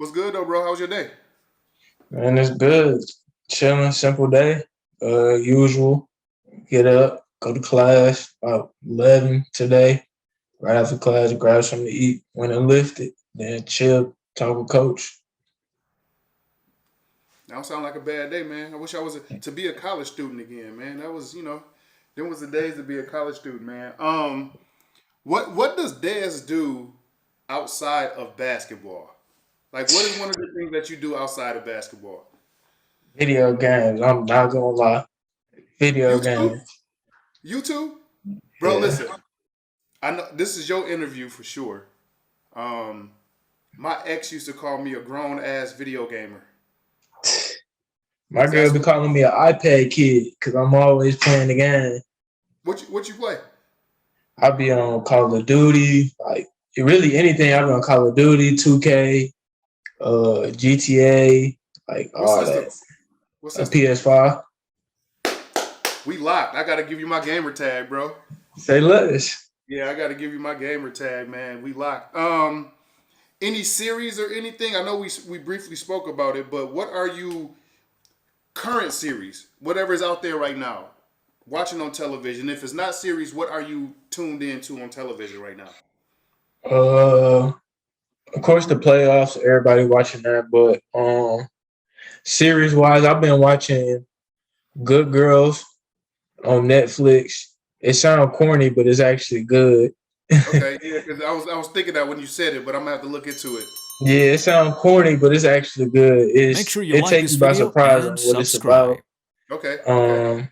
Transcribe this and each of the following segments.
What's good though, bro? How was your day? Man, it's good. Chilling, simple day. Usual. Get up, go to class about 11 today. Right after class, grab something to eat. Went and lifted. Then chill, talk with coach. That don't sound like a bad day, man. I wish I was to be a college student again, man. That was, them was the days to be a college student, man. What does Dez do outside of basketball? Like, what is one of the things that you do outside of basketball? Video games. I'm not gonna lie. Video YouTube, games. YouTube, bro. Yeah. Listen, I know this is your interview for sure. Um, my ex used to call me a grown ass video gamer My because girl that's be calling me an iPad kid because I'm always playing the game. what you play. I be on Call of Duty, like really anything. I be on Call of Duty, 2K, GTA, like What all system? that. What A system? PS5. We locked. I gotta give you my gamer tag, bro. Say less. Yeah, I gotta give you my gamer tag, man. We locked. Any series or anything? I know we briefly spoke about it, but what are you current series? Whatever's out there right now, watching on television. If it's not series, what are you tuned into on television right now? Uh, of course the playoffs. Everybody watching that, but series wise, I've been watching Good Girls on Netflix. It sounds corny, but it's actually good. Okay, yeah, because I was thinking that when you said it, but I'm gonna have to look into it. Yeah, it sounds corny, but it's actually good. Make It's sure you it like takes this you by video surprise on and what it's about. subscribe. Okay, okay. Um,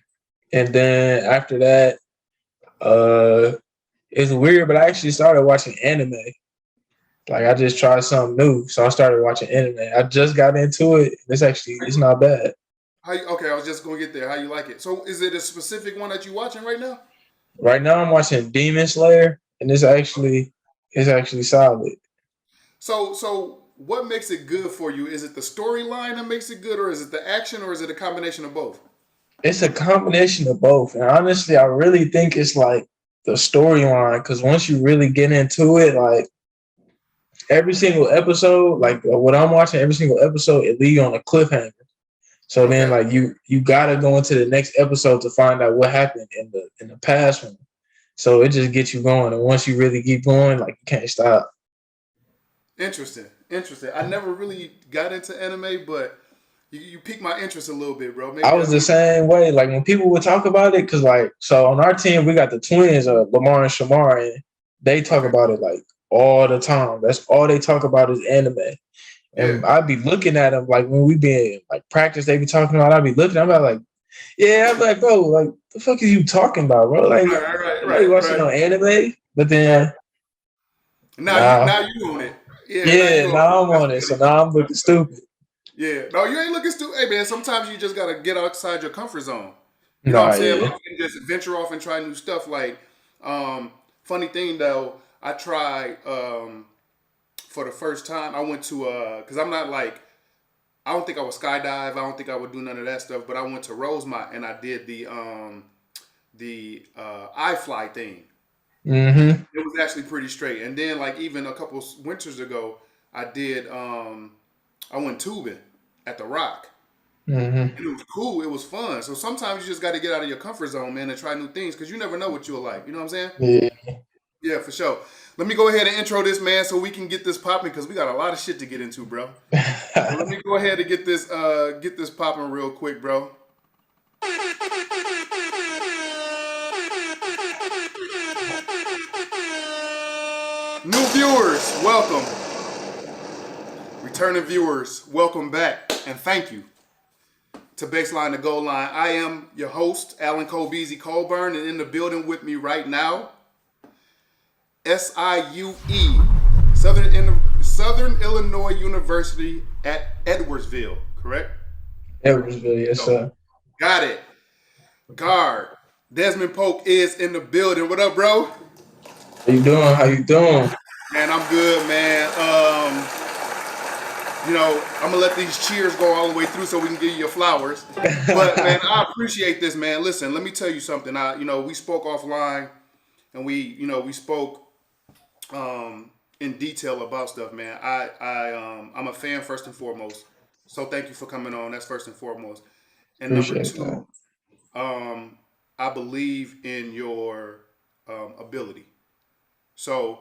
and then after that, uh, it's weird, but I actually started watching anime. Like I just tried something new, so I started watching anime. I just got into it. It's not bad. Okay, I was just gonna get there. How you like it? So, is it a specific one that you watching right now? Right now, I'm watching Demon Slayer, and it's actually solid. So what makes it good for you? Is it the storyline that makes it good, or is it the action, or is it a combination of both? It's a combination of both, and honestly, I really think it's like the storyline because once you really get into it, like every single episode, like what I'm watching, every single episode, it leaves you on a cliffhanger. So then, Okay, like you gotta go into the next episode to find out what happened in the past one. So it just gets you going, and once you really keep going, like you can't stop. interesting, interesting. I never really got into anime, but you piqued my interest a little bit, bro. I Maybe was I the need. same way. Like when people would talk about it, because like so on our team we got the twins, Lamar and Shamar, and they talk Okay, about it like all the time. That's all they talk about is anime. yeah, And I'd be looking at them like when we be in like practice, they be talking about. I'd be looking. I'm like, yeah. I'm like, bro, like the fuck is you talking about, bro? Like right, right, right, nobody right, watching right, no anime. But right. then Now you nah, now you own it. Yeah, now yeah, you own it. now I'm That's on it. So funny. now I'm That's looking funny. stupid. Yeah, no, you ain't looking stupid. Hey man, sometimes you just gotta get outside your comfort zone. You know what I'm Nah, saying? yeah. Like you can just venture off and try new stuff. Like, funny thing though, I tried for the first time. I went to because I'm not like I don't think I would skydive. I don't think I would do none of that stuff. But I went to Rosemont and I did the iFly thing. Mm-hmm. It was actually pretty straight. And then like even a couple winters ago, I did I went tubing at the Rock. Mm-hmm. And it was cool. It was fun. So sometimes you just got to get out of your comfort zone, man, and try new things because you never know what you'll like. You know what I'm saying? Yeah. Yeah, for sure. Let me go ahead and intro this, man, so we can get this popping because we got a lot of shit to get into, bro. So let me go ahead and get this popping real quick, bro. New viewers, welcome. Returning viewers, welcome back, and thank you to Baseline to Goal Line. I am your host, Alan Colbeezy Colburn, and in the building with me right now, SIUE, Southern Illinois University at Edwardsville, correct? Edwardsville, yes, So, sir. got it. Guard. Desmond Polk is in the building. What up, bro? How you doing? How you doing? Man, I'm good, man. I'm gonna let these cheers go all the way through so we can give you your flowers. But man, I appreciate this, man. Listen, let me tell you something. We spoke offline, and we spoke in detail about stuff, man. I'm a fan first and foremost. So thank you for coming on. That's first and foremost. And number Appreciate that. two, um, I believe in your ability. So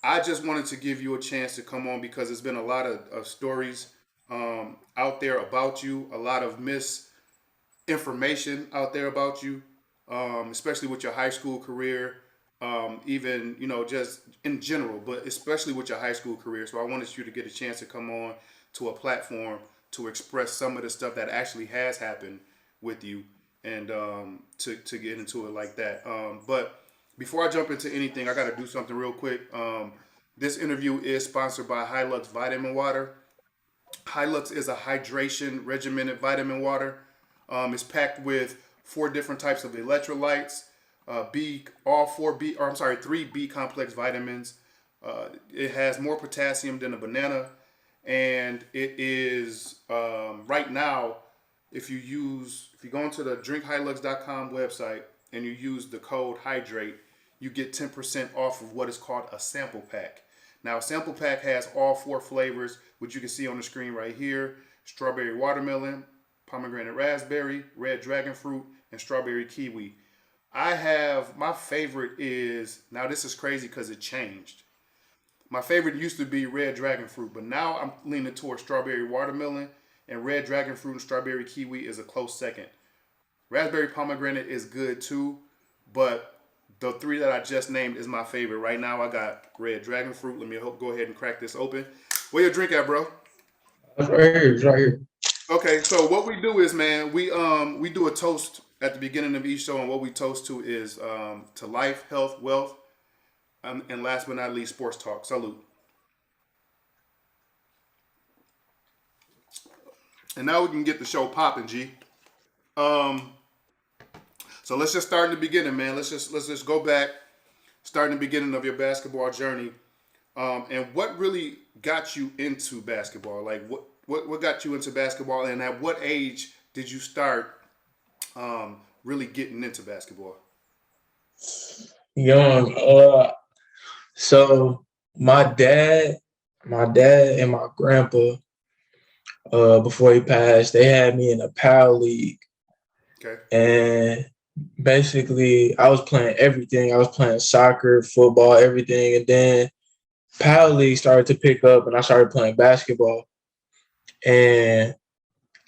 I just wanted to give you a chance to come on because there's been a lot of stories out there about you, a lot of misinformation out there about you, especially with your high school career, even just in general, but especially with your high school career. So I wanted you to get a chance to come on to a platform to express some of the stuff that actually has happened with you, and to get into it like that. But before I jump into anything, I got to do something real quick. This interview is sponsored by Hylux Vitamin Water. Hylux is a hydration regimented vitamin water. It's packed with four different types of electrolytes, all four B, or I'm sorry, three B complex vitamins. It has more potassium than a banana, and it is right now. If you go into the drinkhylux.com website and you use the code hydrate, you get 10% off of what is called a sample pack. Now, a sample pack has all four flavors, which you can see on the screen right here: strawberry watermelon, pomegranate raspberry, red dragon fruit, and strawberry kiwi. My favorite is, now this is crazy because it changed. My favorite used to be red dragon fruit, but now I'm leaning towards strawberry watermelon, and red dragon fruit and strawberry kiwi is a close second. Raspberry pomegranate is good too, but the three that I just named is my favorite. Right now I got red dragon fruit. Let me go ahead and crack this open. Where your drink at, bro? It's right here. It's right here. Okay, so what we do is, man, we do a toast at the beginning of each show, and what we toast to is to life, health, wealth, and last but not least, sports talk. Salute. And now we can get the show popping, G. Um, so let's just start in the beginning, man. Let's just go back, start in the beginning of your basketball journey, and what really got you into basketball? Like what got you into basketball, and at what age did you start really getting into basketball? Young. So my dad and my grandpa, before he passed, they had me in a PAL league. Okay. And basically I was playing everything. I was playing soccer, football, everything. And then PAL league started to pick up and I started playing basketball. And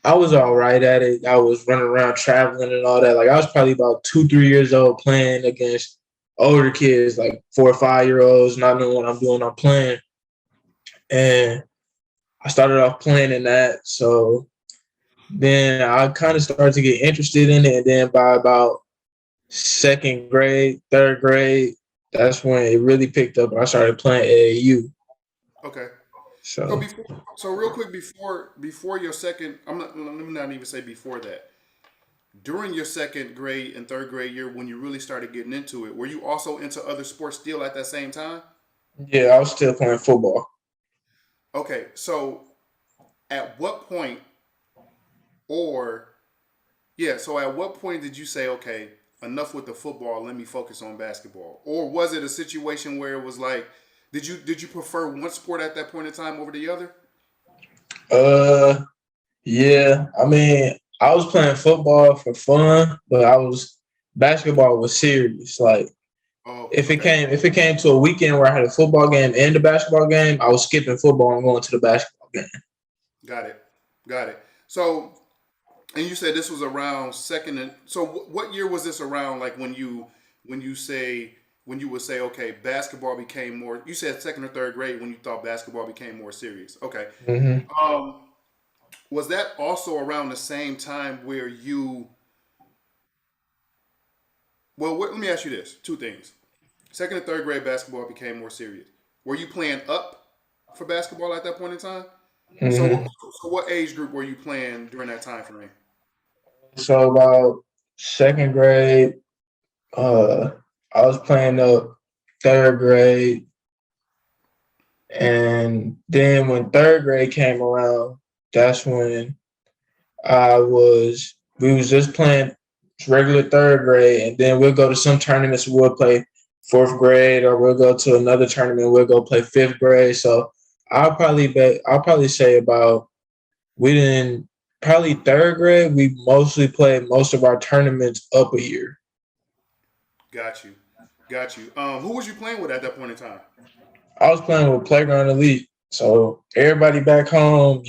I was all right at it. I was running around traveling and all that. Like I was probably about 2, 3 years old playing against older kids, like 4 or 5 year olds, not knowing what I'm doing. I'm playing. And I started off playing in that. So then I kind of started to get interested in it. And then by about second grade, third grade, that's when it really picked up. And I started playing AAU. Okay. So So before, so real quick before your second, let me not even say before that. During your second grade and third grade year, when you really started getting into it, were you also into other sports still at that same time? yeah, I was still playing football. Okay, so at what point, or yeah, so at what point did you say, okay, enough with the football, let me focus on basketball? Or was it a situation where it was like, did you prefer one sport at that point in time over the other? Uh, yeah. I mean, I was playing football for fun, but basketball was serious. Like Oh, if it okay, came if it came to a weekend where I had a football game and a basketball game, I was skipping football and going to the basketball game. got it, got it. So, and you said this was around second, and so what year was this around? Like when you say when you would say, okay, basketball became more. You said second or third grade when you thought basketball became more serious. Okay, Hmm. um, was that also around the same time where you? Well, let me ask you this: two things. Second and third grade basketball became more serious. Were you playing up for basketball at that point in time? So, Hmm. so what age group were you playing during that time frame? So about second grade, uh, I was playing up third grade, and then when third grade came around, that's when we was just playing regular third grade, and then we'll go to some tournaments. We'll play fourth grade, or we'll go to another tournament. We'll go play fifth grade. So I'll probably say about we didn't probably third grade. We mostly played most of our tournaments up a year. Got you. Got you. Who was you playing with at that point in time? I was playing with Playground Elite. So everybody back home,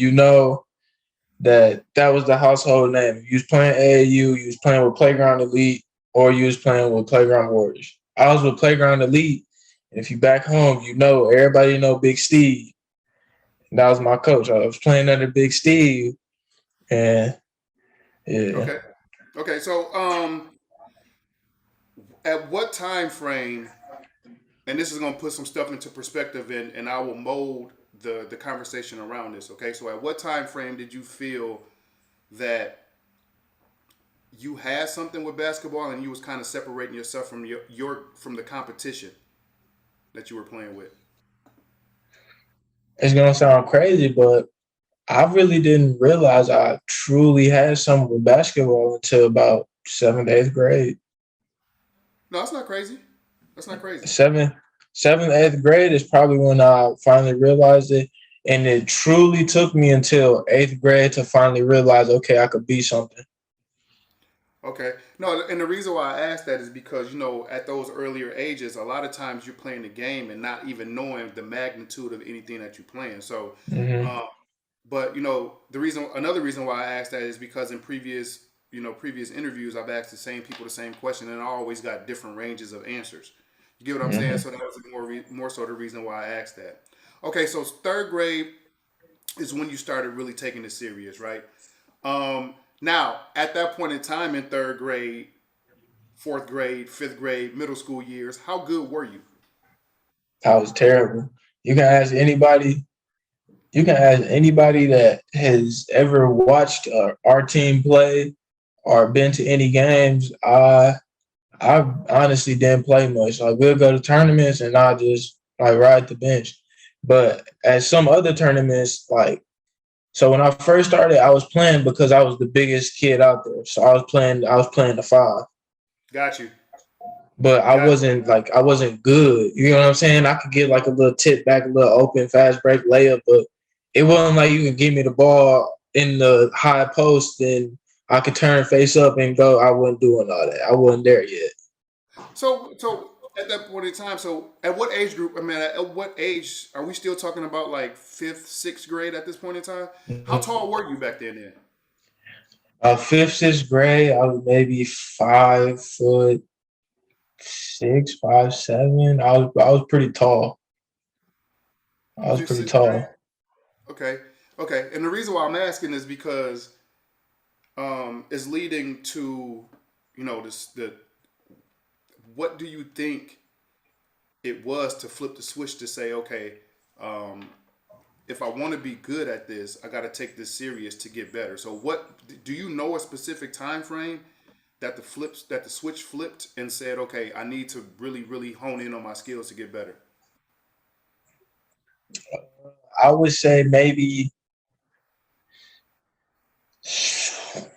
that was the household name. You was playing AAU, you was playing with Playground Elite, or you was playing with Playground Warriors. I was with Playground Elite, and if you back home, everybody know Big Steve. And that was my coach. I was playing under Big Steve, and yeah. Okay. Okay. So, at what time frame? And this is going to put some stuff into perspective, and I will mold the conversation around this. Okay. So, at what time frame did you feel that you had something with basketball, and you was kind of separating yourself from your from the competition that you were playing with? It's gonna sound crazy, but I really didn't realize I truly had something with basketball until about seventh, eighth grade. No, that's not crazy. That's not crazy. Seventh, seventh, eighth grade is probably when I finally realized it. And it truly took me until eighth grade to finally realize, okay, I could be something. Okay. No, and the reason why I asked that is because, at those earlier ages, a lot of times you're playing the game and not even knowing the magnitude of anything that you're playing. So, Hmm. um, but another reason why I asked that is because in previous interviews, I've asked the same people the same question, and I always got different ranges of answers. You get what I'm saying? Hmm. So that was more so the reason why I asked that. Okay, so third grade is when you started really taking it serious, right? Now, at that point in time in third grade, fourth grade, fifth grade, middle school years, how good were you? I was terrible. You can ask anybody. You can ask anybody that has ever watched our team play or been to any games. I honestly didn't play much. Like we'll go to tournaments and I just like ride the bench. But at some other tournaments, so when I first started, I was playing because I was the biggest kid out there. So I was playing the five. Got you. But Got I wasn't good. You know what I'm saying? I could get like a little tip back, a little open fast break layup, but it wasn't like you could give me the ball in the high post and I could turn face up and go. I wasn't doing all that. I wasn't there yet. so at that point in time, so at what age group? I mean, at what age are we still talking about? Like fifth, sixth grade at this point in time? How Mhm. tall were you back then? Then Fifth, sixth grade, I was maybe 5'6", 5'7". I was pretty tall. I was fifth, pretty sixth grade. tall. Okay, okay. And the reason why I'm asking is because it's leading to this the what do you think it was to flip the switch to say, okay, um, if I want to be good at this, I got to take this serious to get better. So, what do you know a specific time frame that the switch flipped and said, okay, I need to really, really hone in on my skills to get better? I would say maybe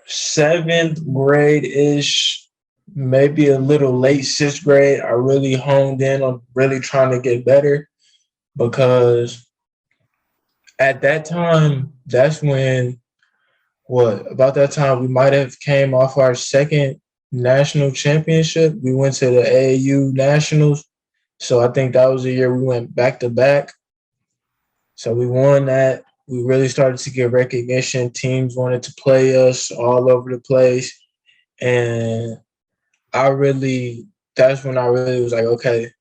seventh grade ish, maybe a little late sixth grade. I really honed in on really trying to get better because at that time, that's when about that time we might have came off our second national championship. We went to the AAU nationals. So I think that was the year we went back to back. So we won that. We really started to get recognition. Teams wanted to play us all over the place. And that's when I really was like, okay,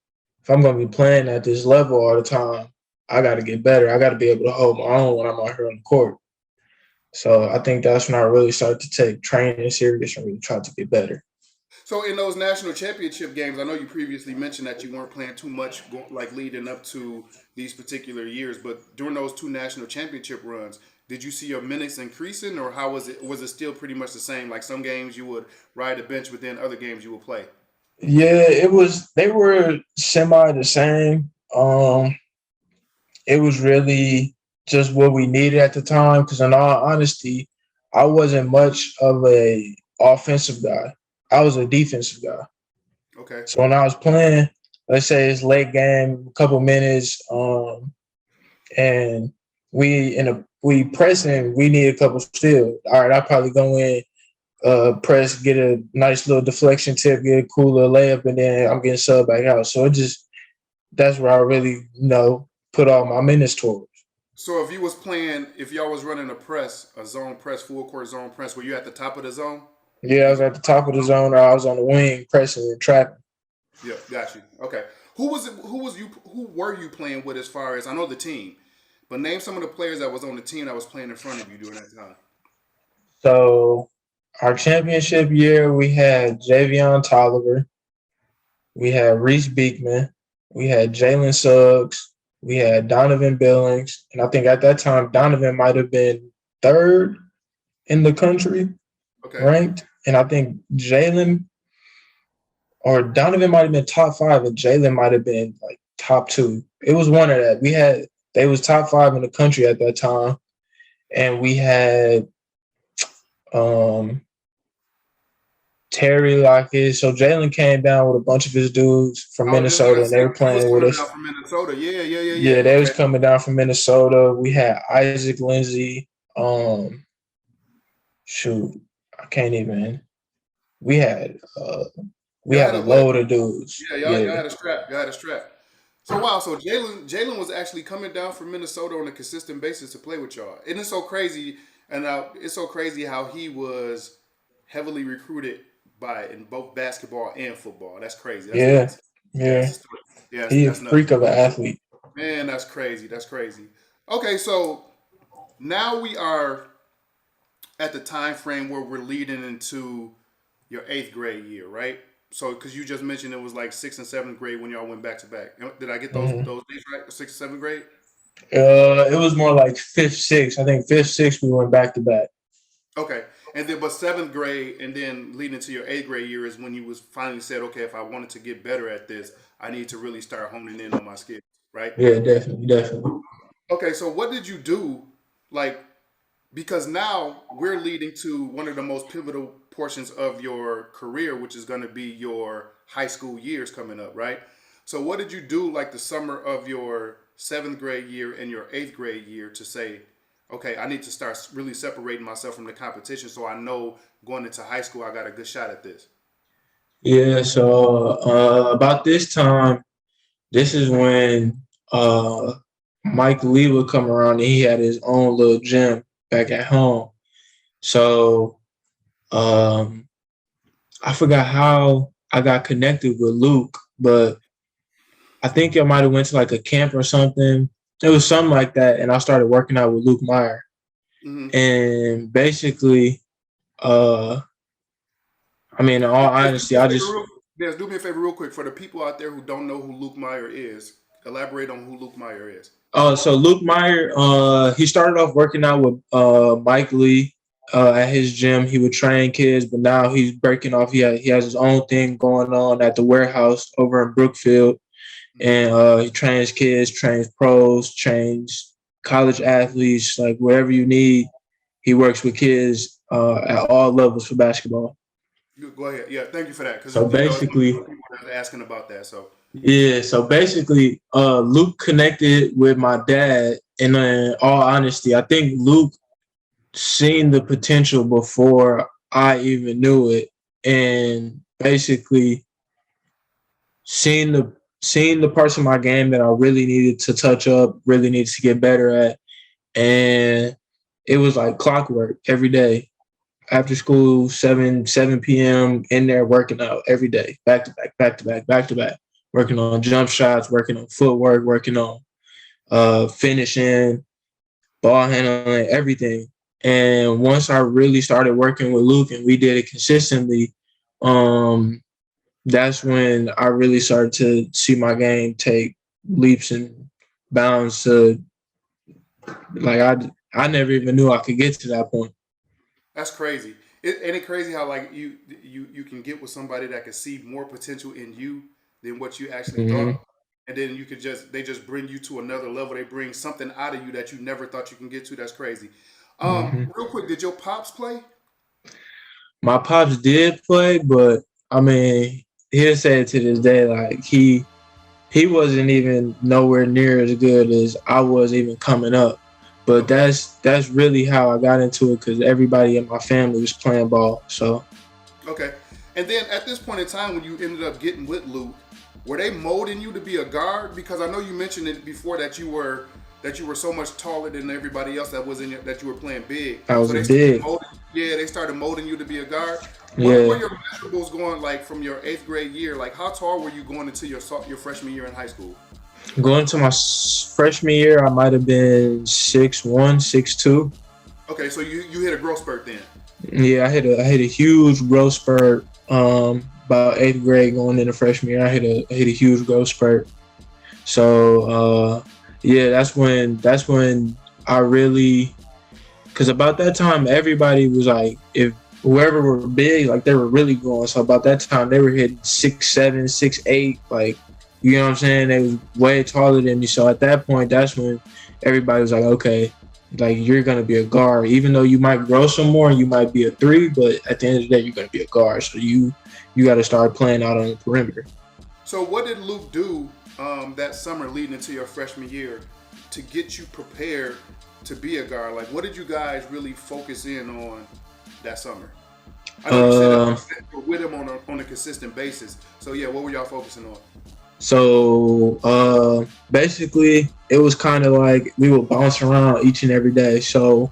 if I'm going to be playing at this level all the time, I got to get better. I got to be able to hold my own when I'm out here on the court. So I think that's when I really started to take training serious and really try to get better. So, in those national championship games, I know you previously mentioned that you weren't playing too much, like leading up to these particular years. But during those two national championship runs, did you see your minutes increasing, or how was it? Was it still pretty much the same? Like some games you would ride the bench, but then other games you would play. Yeah, they were semi the same. It was really just what we needed at the time. Because in all honesty, I wasn't much of a offensive guy. I was a defensive guy. Okay. So when I was playing, let's say it's late game, a couple minutes, and we pressing, we need a couple steals. All right, I'll probably go in, press, get a nice little deflection tip, get a cool little layup, and then I'm getting subbed back out. So it just that's where I really put all my minutes towards. So if you was playing, if y'all was running a zone press, full court zone press, were you at the top of the zone? Yeah, I was at the top of the zone, or I was on the wing pressing and trapping. Yeah, got you. Okay. Who were you playing with as far as I know the team, but name some of the players that was on the team that was playing in front of you during that time. So our championship year, we had Javion Tolliver, we had Reese Beekman, we had Jalen Suggs, we had Donovan Billings, and I think at that time Donovan might have been third in the country ranked, and I think Jalen or Donovan might have been top 5, and Jalen might have been like top 2. It was one of that. They was top 5 in the country at that time, and we had Terry Lockett. So Jalen came down with a bunch of his dudes from Minnesota, and they were playing with us. From Minnesota, yeah. Yeah, they was coming down from Minnesota. We had Isaac Lindsay. Shoot, I can't even. We had a load of dudes. Yeah, y'all had a strap. Y'all had a strap. So wow, so Jalen was actually coming down from Minnesota on a consistent basis to play with y'all. And it's so crazy, and it's so crazy how he was heavily recruited in both basketball and football. That's crazy. He's a freak of an athlete. Man, that's crazy. That's crazy. Okay, so now we are at the time frame where we're leading into your 8th grade year, right? So, because you just mentioned it was like 6th and 7th grade when y'all went back to back. Did I get those dates right? 6th and 7th grade? It was more like 5th, 6th. I think 5th, 6th we went back to back. Okay, and then but 7th grade and then leading to your 8th grade year is when you was finally said, okay, if I wanted to get better at this, I need to really start honing in on my skills, right? Yeah, definitely. Okay, so what did you do, like? Because now we're leading to one of the most pivotal portions of your career, which is going to be your high school years coming up, right? So what did you do like the summer of your 7th grade year and your 8th grade year to say, okay, I need to start really separating myself from the competition so I know going into high school I got a good shot at this? Yeah, so about this time, this is when Mike Lee would come around and he had his own little gym back at home. So I forgot how I got connected with Luke, but I think I might have went to like a camp or something. It was something like that, and I started working out with Luke Meyer. Mm-hmm. And basically, in all honesty, do me a favor real quick for the people out there who don't know who Luke Meyer is. Elaborate on who Luke Meyer is. So Luke Meyer, he started off working out with Mike Lee at his gym. He would train kids, but now he's breaking off. He has his own thing going on at the warehouse over in Brookfield. And he trains kids, trains pros, trains college athletes, like wherever you need. He works with kids at all levels for basketball. Go ahead. Yeah, thank you for that. So basically, people are asking about that. So basically, Luke connected with my dad. And in all honesty, I think Luke seen the potential before I even knew it, and basically seeing the parts of my game that I really needed to touch up, really needed to get better at. And it was like clockwork every day. After school, 7 p.m. in there working out every day, back to back, working on jump shots, working on footwork, working on finishing, ball handling, everything. And once I really started working with Luke and we did it consistently, that's when I really started to see my game take leaps and bounds to, like, I never even knew I could get to that point. That's crazy. Ain't it crazy how like you can get with somebody that can see more potential in you than what you actually thought, and then they just bring you to another level. They bring something out of you that you never thought you can get to. That's crazy. Real quick, did your pops play? My pops did play, but I mean, he'll say it to this day, like he he wasn't even nowhere near as good as I was even coming up. But Okay. that's really how I got into it because everybody in my family was playing ball. So Okay. And then at this point in time, when you ended up getting with Luke, were they molding you to be a guard? Because I know you mentioned it before that you were so much taller than everybody else that was in your, that you were playing big. I So was they started big. molding, yeah, they started molding you to be a guard. What were Yeah. your measurables going like from your eighth grade year? Like how tall were you going into your freshman year in high school? Going to my freshman year, I might have been 6'1", 6'2". Okay, so you hit a growth spurt then. Yeah, I hit a huge growth spurt. About eighth grade going into freshman year, I hit a huge growth spurt. So yeah, that's when I really, because about that time everybody was like, if whoever were big, like they were really growing. So about that time they were hitting 6'7", 6'8", like you know what I'm saying. They was way taller than me. So at that point, that's when everybody was like, okay, like you're gonna be a guard, even though you might grow some more and you might be a three, but at the end of the day, you're gonna be a guard. So you got to start playing out on the perimeter. So what did Luke do that summer leading into your freshman year to get you prepared to be a guard? Like, what did you guys really focus in on that summer? I know you said that Uh, you were with him on a consistent basis. So yeah, what were y'all focusing on? so basically, it was kind of like we would bounce around each and every day. So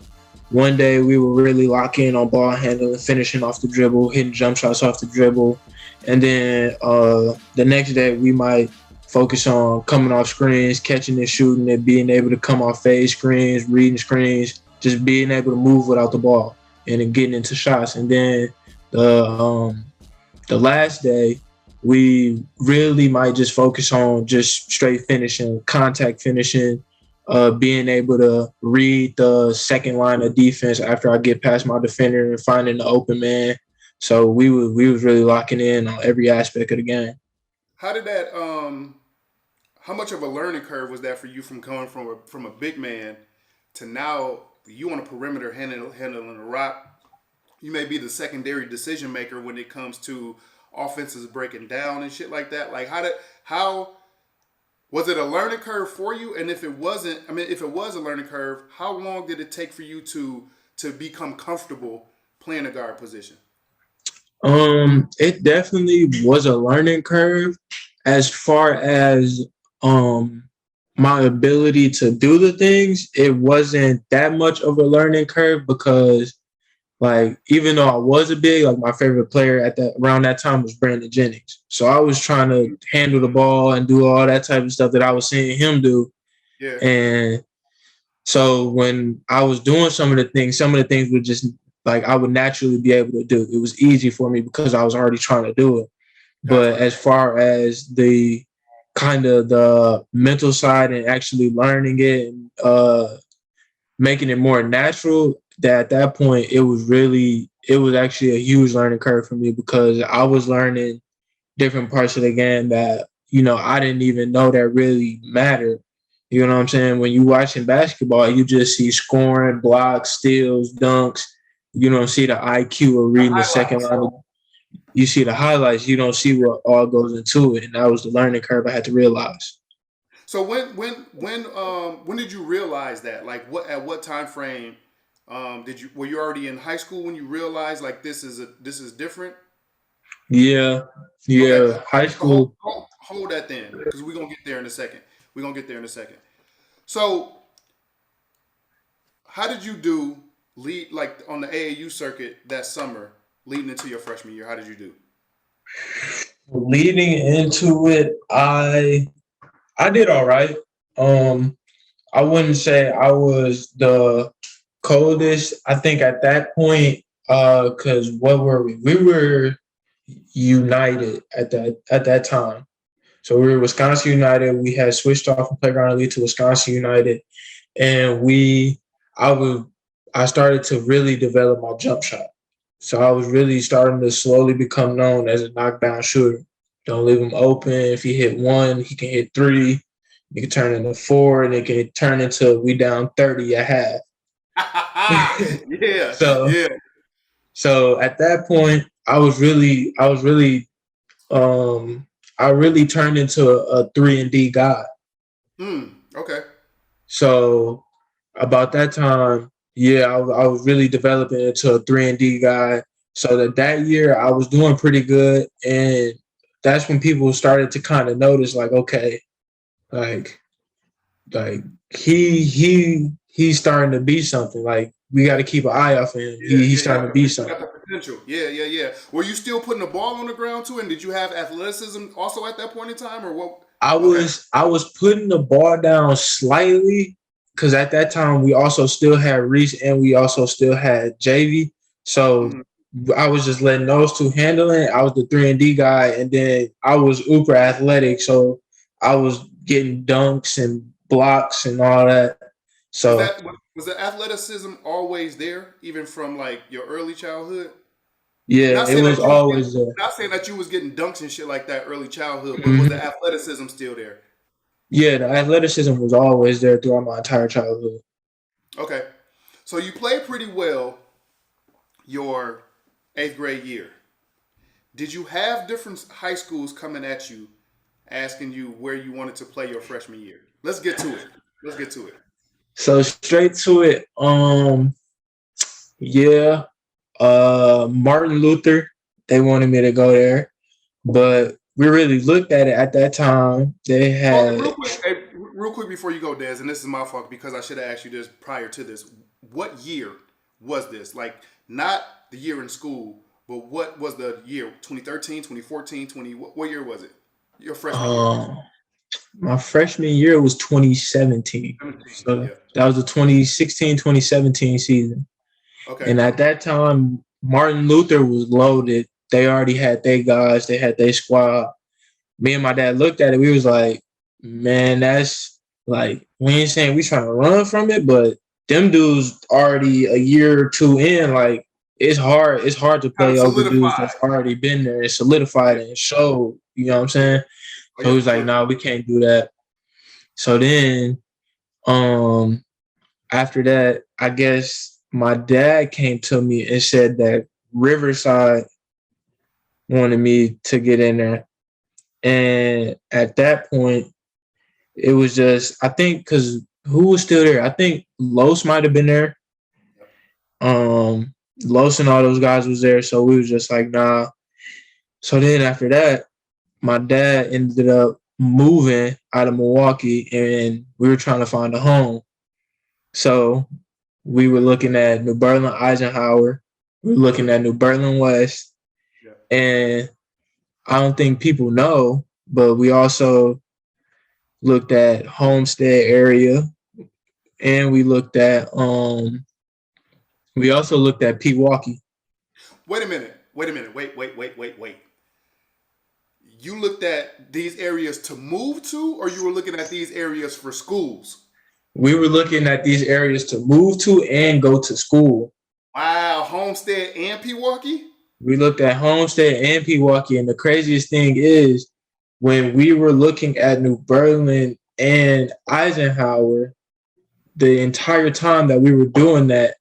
one day we would really lock in on ball handling, finishing off the dribble, hitting jump shots off the dribble, and then the next day we might focus on coming off screens, catching and shooting, and being able to come off phase screens, reading screens, just being able to move without the ball, and then getting into shots. And then the last day we really might just focus on just straight finishing, contact finishing, being able to read the second line of defense after I get past my defender and finding the open man. So we was really locking in on every aspect of the game. How did that? How much of a learning curve was that for you from coming from a big man to now you on a perimeter handling the rock? You may be the secondary decision maker when it comes to offenses breaking down and shit like that. Like how was it a learning curve for you? And if it wasn't, I mean, if it was a learning curve, how long did it take for you to become comfortable playing a guard position? It definitely was a learning curve as far as um my ability to do the things. It wasn't that much of a learning curve because like even though I was a big, like my favorite player at that around that time was Brandon Jennings. So I was trying to handle the ball and do all that type of stuff that I was seeing him do. Yeah, And so when I was doing some of the things were just like I would naturally be able to do. It was easy for me because I was already trying to do it. But gotcha. as far as the kind of the mental side and actually learning it and making it more natural, that at that point it was actually a huge learning curve for me because I was learning different parts of the game that I didn't even know that really mattered. You know what I'm saying? When you watching basketball, you just see scoring, blocks, steals, dunks. You don't see the IQ of The reading the second highlights. line. You see the highlights. You don't see what all goes into it, and that was the learning curve I had to realize. So when did you realize that? Like what time frame did you were you already in high school when you realized like this is different? Yeah, Okay. yeah. High So hold, school. hold, hold that then, because we're gonna get there in a second. We're gonna get there in a second. So how did you do lead like on the AAU circuit that summer leading into your freshman year? How did you do? Leading into it, I did all right. Um, I wouldn't say I was the coldest. I think at that point, because what were we? We were United at that time. So we were Wisconsin United. We had switched off from Playground Elite to Wisconsin United, and I was, I started to really develop my jump shot. So I was really starting to slowly become known as a knockdown shooter. Don't leave him open. If he hit one, he can hit three. It can turn into four, and it can turn into we down 30 at half. Yeah, so yeah. so at that point, I was really, um, I really turned into a 3-and-D guy. Okay. So about that time, yeah, I was really developing into a 3-and-D guy. So that year I was doing pretty good, and that's when people started to kind of notice, like, okay, like like he's starting to be something. Like we got to keep an eye off him. He's Yeah. starting to be You got something. the potential. Yeah. Were you still putting the ball on the ground too? And did you have athleticism also at that point in time, or what? Okay. I was putting the ball down slightly because at that time we also still had Reese and we also still had JV. So Mhm. I was just letting those two handle it. I was the 3-and-D guy, and then I was uber athletic, so I was getting dunks and blocks and all that. Was So that was the athleticism always there, even from like your early childhood? yeah, Not it saying was that you was getting, always there. not saying that you was getting dunks and shit like that early childhood, but was the Mhm. athleticism still there? Yeah, the athleticism was always there throughout my entire childhood. Okay. So you played pretty well your eighth grade year. Did you have different high schools coming at you, asking you where you wanted to play your freshman year? Let's get to it. Let's get to it. So straight to it. Yeah, Martin Luther, they wanted me to go there, but we really looked at it at that time. They Well, had real quick before you go, Des, and this is my fault because I should have asked you this prior to this. What year was this? Like, not the year in school, but what was the year? 2013, 2014, 20, what year was it? Your freshman year. um my freshman year was 2017. 17. So Yeah. that was the 2016-2017 season. Okay. And at that time, Martin Luther was loaded. They already had their guys, they had their squad. Me and my dad looked at it, we was like, man, that's like, we ain't saying we trying to run from it, but them dudes already a year or two in, like it's hard to Kind play of over dudes solidified. that's already been there and solidified Yeah. and showed, you know what I'm Yeah. saying? Oh, So yeah, he for was like, sure. no, we can't do that. So then um after that, I guess my dad came to me and said that Riverside wanted me to get in there. And at that point, it was just, I think, because who was still there? I think Los might have been there. Um, Los and all those guys was there, so we was just like, nah. So then after that, my dad ended up moving out of Milwaukee, and we were trying to find a home. So we were looking at New Berlin Eisenhower. We were looking at New Berlin West, Yeah. and I don't think people know, but we also looked at Homestead area, and we also looked at Pewaukee. Wait a minute. Wait a minute. Wait. You looked at these areas to move to, or you were looking at these areas for schools? We were looking at these areas to move to and go to school. Wow, Homestead and Pewaukee? We looked at Homestead and Pewaukee, and the craziest thing is when we were looking at New Berlin and Eisenhower, the entire time that we were doing that,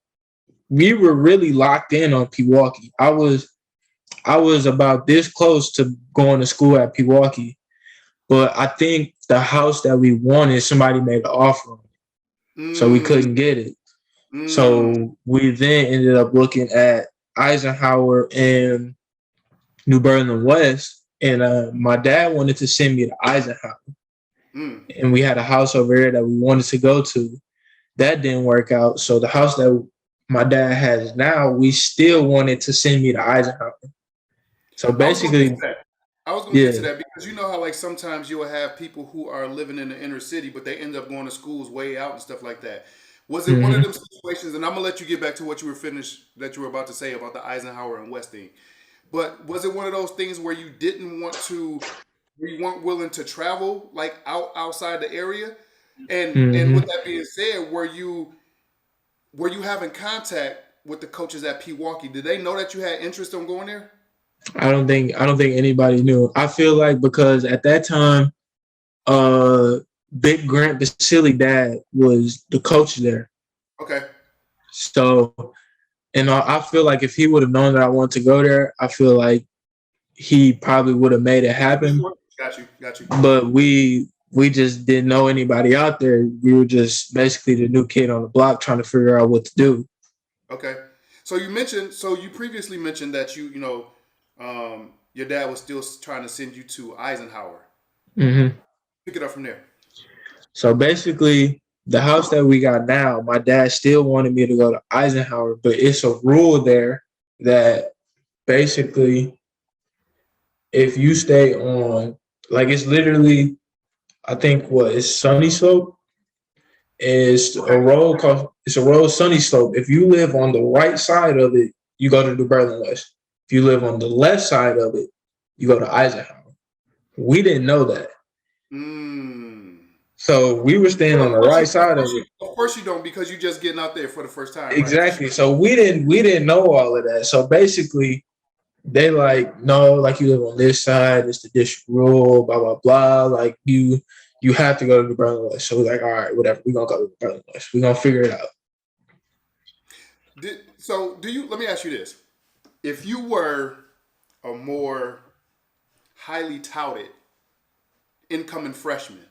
we were really locked in on Pewaukee. I was about this close to going to school at Pewaukee, but I think the house that we wanted, somebody made an offer on it, so we Mm, couldn't get it. mm. So we then ended up looking at Eisenhower and New Berlin West, and my dad wanted to send me to Eisenhower, Mm. and we had a house over there that we wanted to go to. That didn't work out, so the house that my dad has now, we still wanted to send me to Eisenhower. So I was going to get basically, to that. I was going to get to yeah. that because you know how like sometimes you'll have people who are living in the inner city, but they end up going to schools way out and stuff like that. Was it one of Mm-hmm. them situations? And I'm gonna let you get back to what you were finished that you were about to say about the Eisenhower and West thing. But was it one of those things where you didn't want to, where you weren't willing to travel like outside the area? And with Mm-hmm. that being said, were you having contact with the coaches at Pewaukee? Did they know that you had interest on going there? I don't think anybody knew. I feel like because at that time, uh, Big Grant Basili dad was the coach there. Okay. So, and I feel like if he would have known that I wanted to go there, I feel like he probably would have made it happen. Got you. Got you. but we just didn't know anybody out there. We were just basically the new kid on the block trying to figure out what to do. Okay. So you previously mentioned that your dad was still trying to send you to Eisenhower. Hmm. Pick it up from there. So basically, the house that we got now, my dad still wanted me to go to Eisenhower, but it's a rule there that basically, if you stay on, like it's literally, I think what is Sunny Slope is a Okay. road called it's a road Sunny Slope. If you live on the right side of it, you go to New Berlin West. If you live on the left side of it, you go to Eisenhower. We didn't know that. Mm. So we were staying Well, on the right side of it. of course you don't because you're just getting out there for the first time, right? Exactly. So we didn't know all of that. So basically they like, no, like you live on this side, it's the district rule, blah, blah, blah. Like you have to go to the Berlin West. So we're like, all right, whatever, we're gonna go to the Berlin West. We're gonna figure it out. Do you? Let me ask you this: if you were a more highly touted incoming freshman,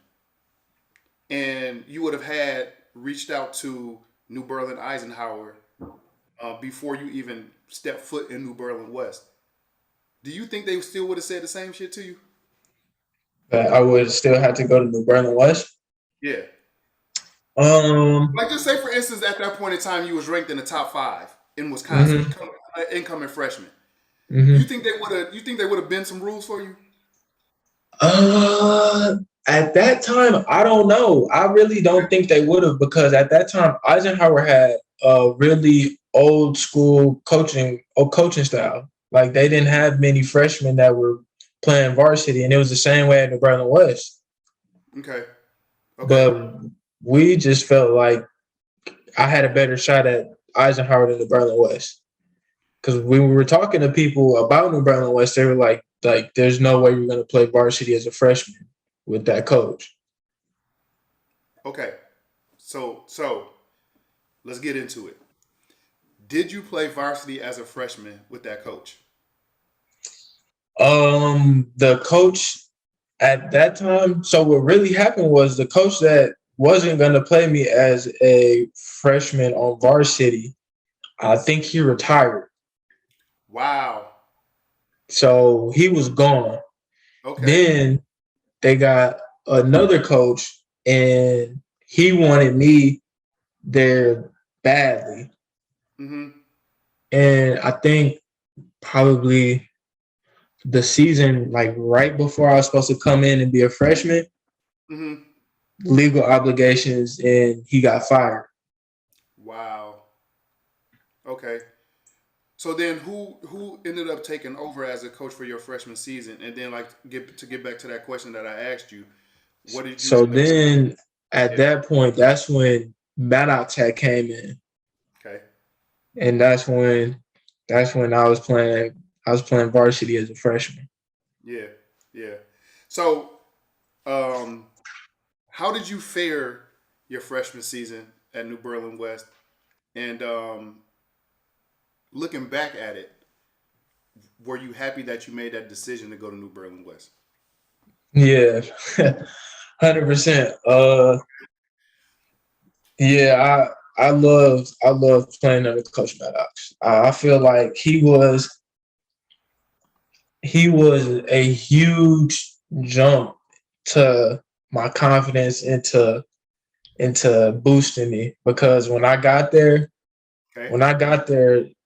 and you would have had reached out to New Berlin Eisenhower before you even stepped foot in New Berlin West, do you think they still would have said the same shit to you? But I would still have to go to New Berlin West. Yeah. Um Like just say for instance, at that point in time, you was ranked in the top five in Wisconsin, mhm, incoming freshman. You mhm. think they would have? You think they would have been some rules for you? Uh, at that time, I don't know. I really don't think they would have because at that time Eisenhower had a really old school coaching style. Like they didn't have many freshmen that were playing varsity, and it was the same way at New Berlin West. Okay. Okay. But we just felt like I had a better shot at Eisenhower than New Berlin West. Because when we were talking to people about New Berlin West, they were like, there's no way you're going to play varsity as a freshman with that coach. Okay. So let's get into it. Did you play varsity as a freshman with that coach? The coach at that time. So what really happened was the coach that wasn't going to play me as a freshman on varsity. I think he retired, Wow. so he was gone. Okay. Then they got another coach, and he wanted me there badly. Mm-hmm. And I think probably the season, like right before I was supposed to come in and be a freshman, Mm-hmm. legal obligations, and he got fired. Wow. Okay. So then, who ended up taking over as a coach for your freshman season? And then, like, get back to that question that I asked you, what did you? So then at Yeah. that point, that's when Maddox had came in, Okay. and that's when I was playing varsity as a freshman. Yeah. Yeah. So, um, how did you fare your freshman season at New Berlin West? And looking back at it, were you happy that you made that decision to go to New Berlin West? Yeah, 100%. Yeah, I love playing under Coach Maddox. I feel like he was a huge jump to my confidence into boosting me because Okay. when I got there,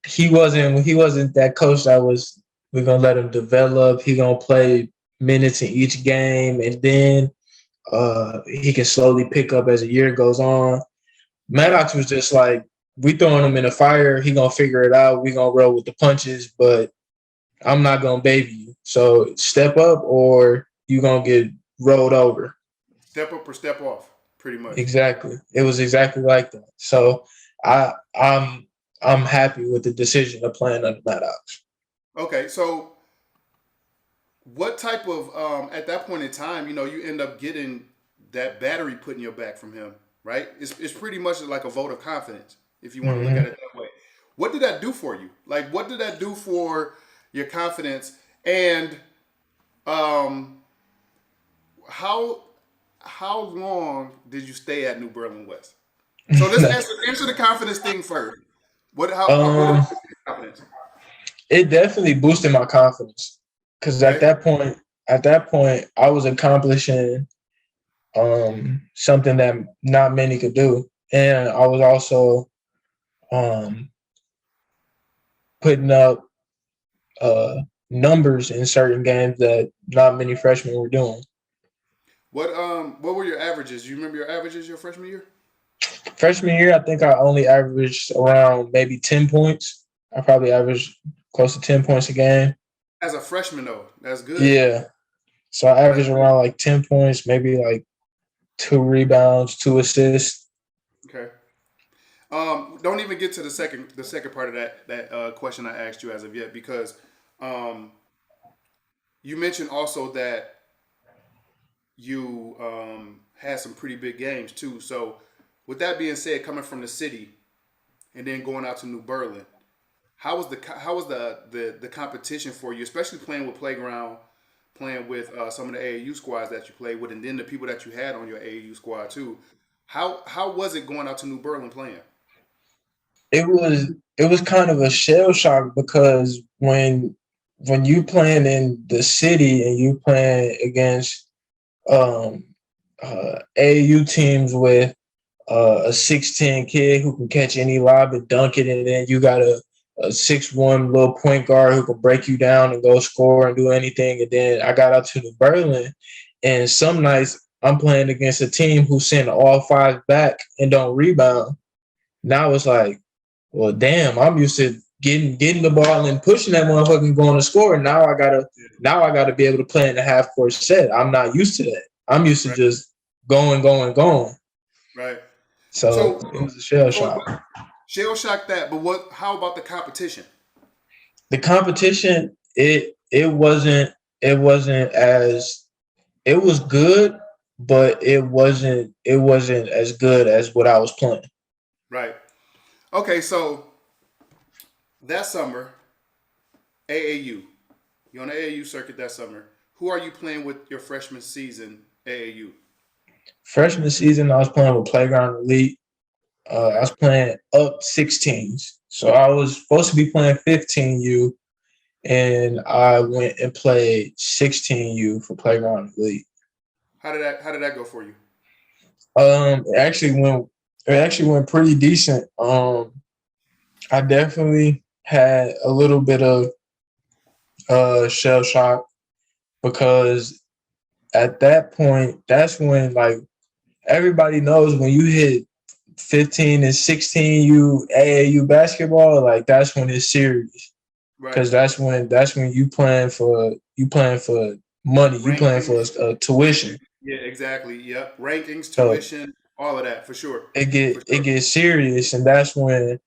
he wasn't that coach that was we're gonna let him develop. He gonna play minutes in each game, and then he can slowly pick up as the year goes on. Okay. Maddox was just like, we throwing him in the fire. He gonna figure it out. We gonna roll with the punches, but I'm not gonna baby you. So step up, or you gonna get rolled over. Step up or step off, pretty much. Exactly. It was exactly like that. So I I'm happy with the decision of playing under Maddox. Okay. So, what type of at that point in time, you end up getting that battery put in your back from him, right? It's pretty much like a vote of confidence, if you want to look at Hmm. it that way. What did that do for you? Like, what did that do for your confidence? And um, how how long did you stay at New Berlin West? So let's answer the confidence thing first. What is um, confidence? it definitely boosted my confidence because Okay. at that point, I was accomplishing something that not many could do, and I was also um putting up uh numbers in certain games that not many freshmen were doing. What were your averages? You remember your averages your freshman year? Freshman year, I think I only averaged around maybe 10 points. I probably averaged close to 10 points a game. As a freshman though, that's good. Yeah. So I That's averaged good. around like 10 points, maybe like 2 rebounds, 2 assists. Okay. Don't even get to the second part of that question I asked you as of yet because um, you mentioned also that you had some pretty big games too. So with that being said, coming from the city and then going out to New Berlin, how was the competition for you, especially playing with Playground, playing with some of the AAU squads that you played with, and then the people that you had on your AAU squad too? How was it going out to New Berlin playing? It was it was kind of a shell shock because when you playing in the city and you playing against um AAU teams with a 6'10" kid who can catch any lob and dunk it, and then you got a 6'1" little point guard who can break you down and go score and do anything. And then I got out to New Berlin, and some nights I'm playing against a team who send all five back and don't rebound. Now it's like, well, damn, I'm used to getting the ball and pushing that motherfucker and going to score. And now I gotta be able to play in the half court set. I'm not used to that. I'm used to Right, just going. right. So So, it was a shell so shock. shell shock that, but what? How about the competition? The competition, it wasn't as it was good, but it wasn't as good as what I was playing. Right. Okay, so that summer, AAU. You're on the AAU circuit that summer. Who are you playing with your freshman season AAU? Freshman season, I was playing with Playground Elite. I Okay. was playing up 16s. So I was supposed to be playing 15U, and I went and played 16U for Playground Elite. How did that go for you? Um, it actually went it actually went pretty decent. I definitely had a little bit of shell shock because at that point, that's when like everybody knows when you hit 15 and 16 you AAU basketball, like that's when it's serious. Right. Cause that's when you playing for money, you playing for Rankings. tuition. Yeah, exactly. Yep. Rankings, So tuition, all of that for sure. For it sure. gets serious, and that's when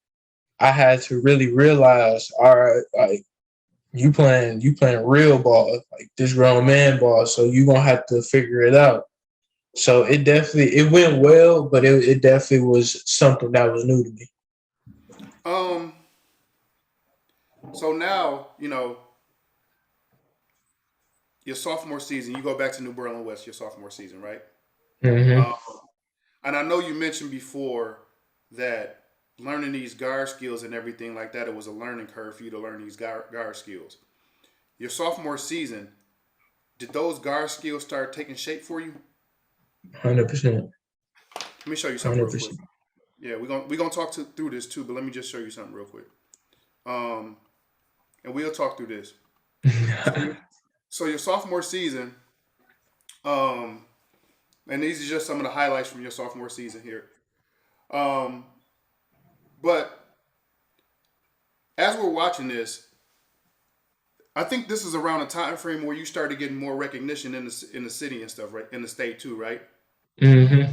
I had to really realize, all right, like you playing real ball, like this grown man ball. So you gonna have to figure it out. So it went well, but it definitely was something that was new to me. Um. So now your sophomore season. You go back to New Berlin West your sophomore season, right? Hmm. Um, and I know you mentioned before that learning these guard skills and everything like that, it was a learning curve for you to learn these guard skills. Your sophomore season, did those guard skills start taking shape for you? 100%. Let me show you something real quick. 100%. Yeah, we're gonna talk through this too, but let me just show you something real quick. Um, and we'll talk through this. So your sophomore season, um, and these are just some of the highlights from your sophomore season here. Um, but as we're watching this, I think this is around a time frame where you started getting more recognition in the city and stuff, right? In the state too, right? Hmm.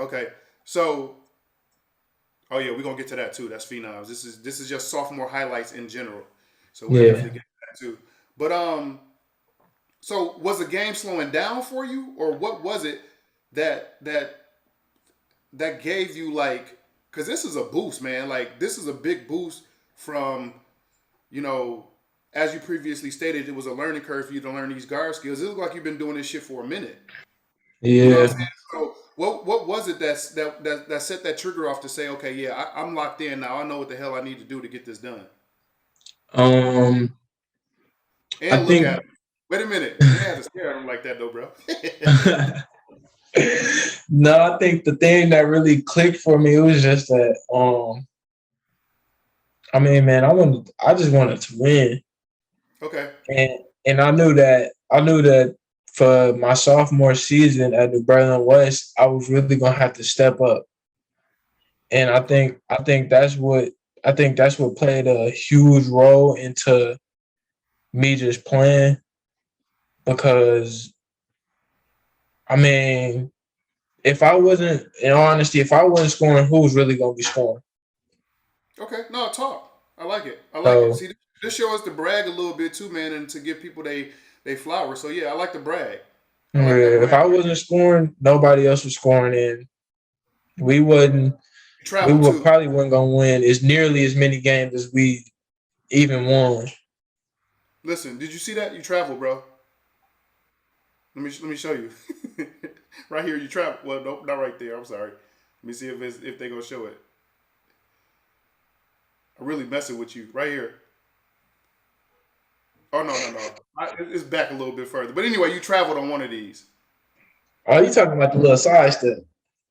Okay. So, oh yeah, we're gonna get to that too. That's phenoms. This is just sophomore highlights in general. So we'll Yeah. definitely get to that too. But so was the game slowing down for you, or what was it that that gave you like? Because this is a boost, man. Like this is a big boost from you know, as you previously stated, it was a learning curve for you to learn these guard skills. It looks like you've been doing this shit for a minute. You know what I'm Yeah. saying? So what was it that set that trigger off to say, okay, yeah, I'm locked in now. I know what the hell I need to do to get this done. Um, I And look at think him. Wait a minute. You ain't have to stare at him like that though, bro. no, I think the thing that really clicked for me was just that I mean, man, I just wanted to win. Okay. And I knew that for my sophomore season at New Berlin West, I was really gonna have to step up. And I think that's what played a huge role into me just playing because I mean, if I wasn't in honesty, if I wasn't scoring, who was really gonna be scoring? Okay. No, talk. I like it. I like it. So See, this show us to brag a little bit too, man, and to give people they flowers. So yeah, I like the brag. I like that yeah, if brag. I wasn't scoring, nobody else was scoring, and we wouldn't we Travel would too. probably wouldn't gonna win as nearly as many games as we even won. Listen, did you see that? You travel, bro. Let me show you. Right here, you travel. Well, nope, not right there. I'm sorry. Let me see if they gonna show it. I'm really messing with you. Right here. Oh no. It's back a little bit further. But anyway, you traveled on one of these. Oh, you talking about the little side step?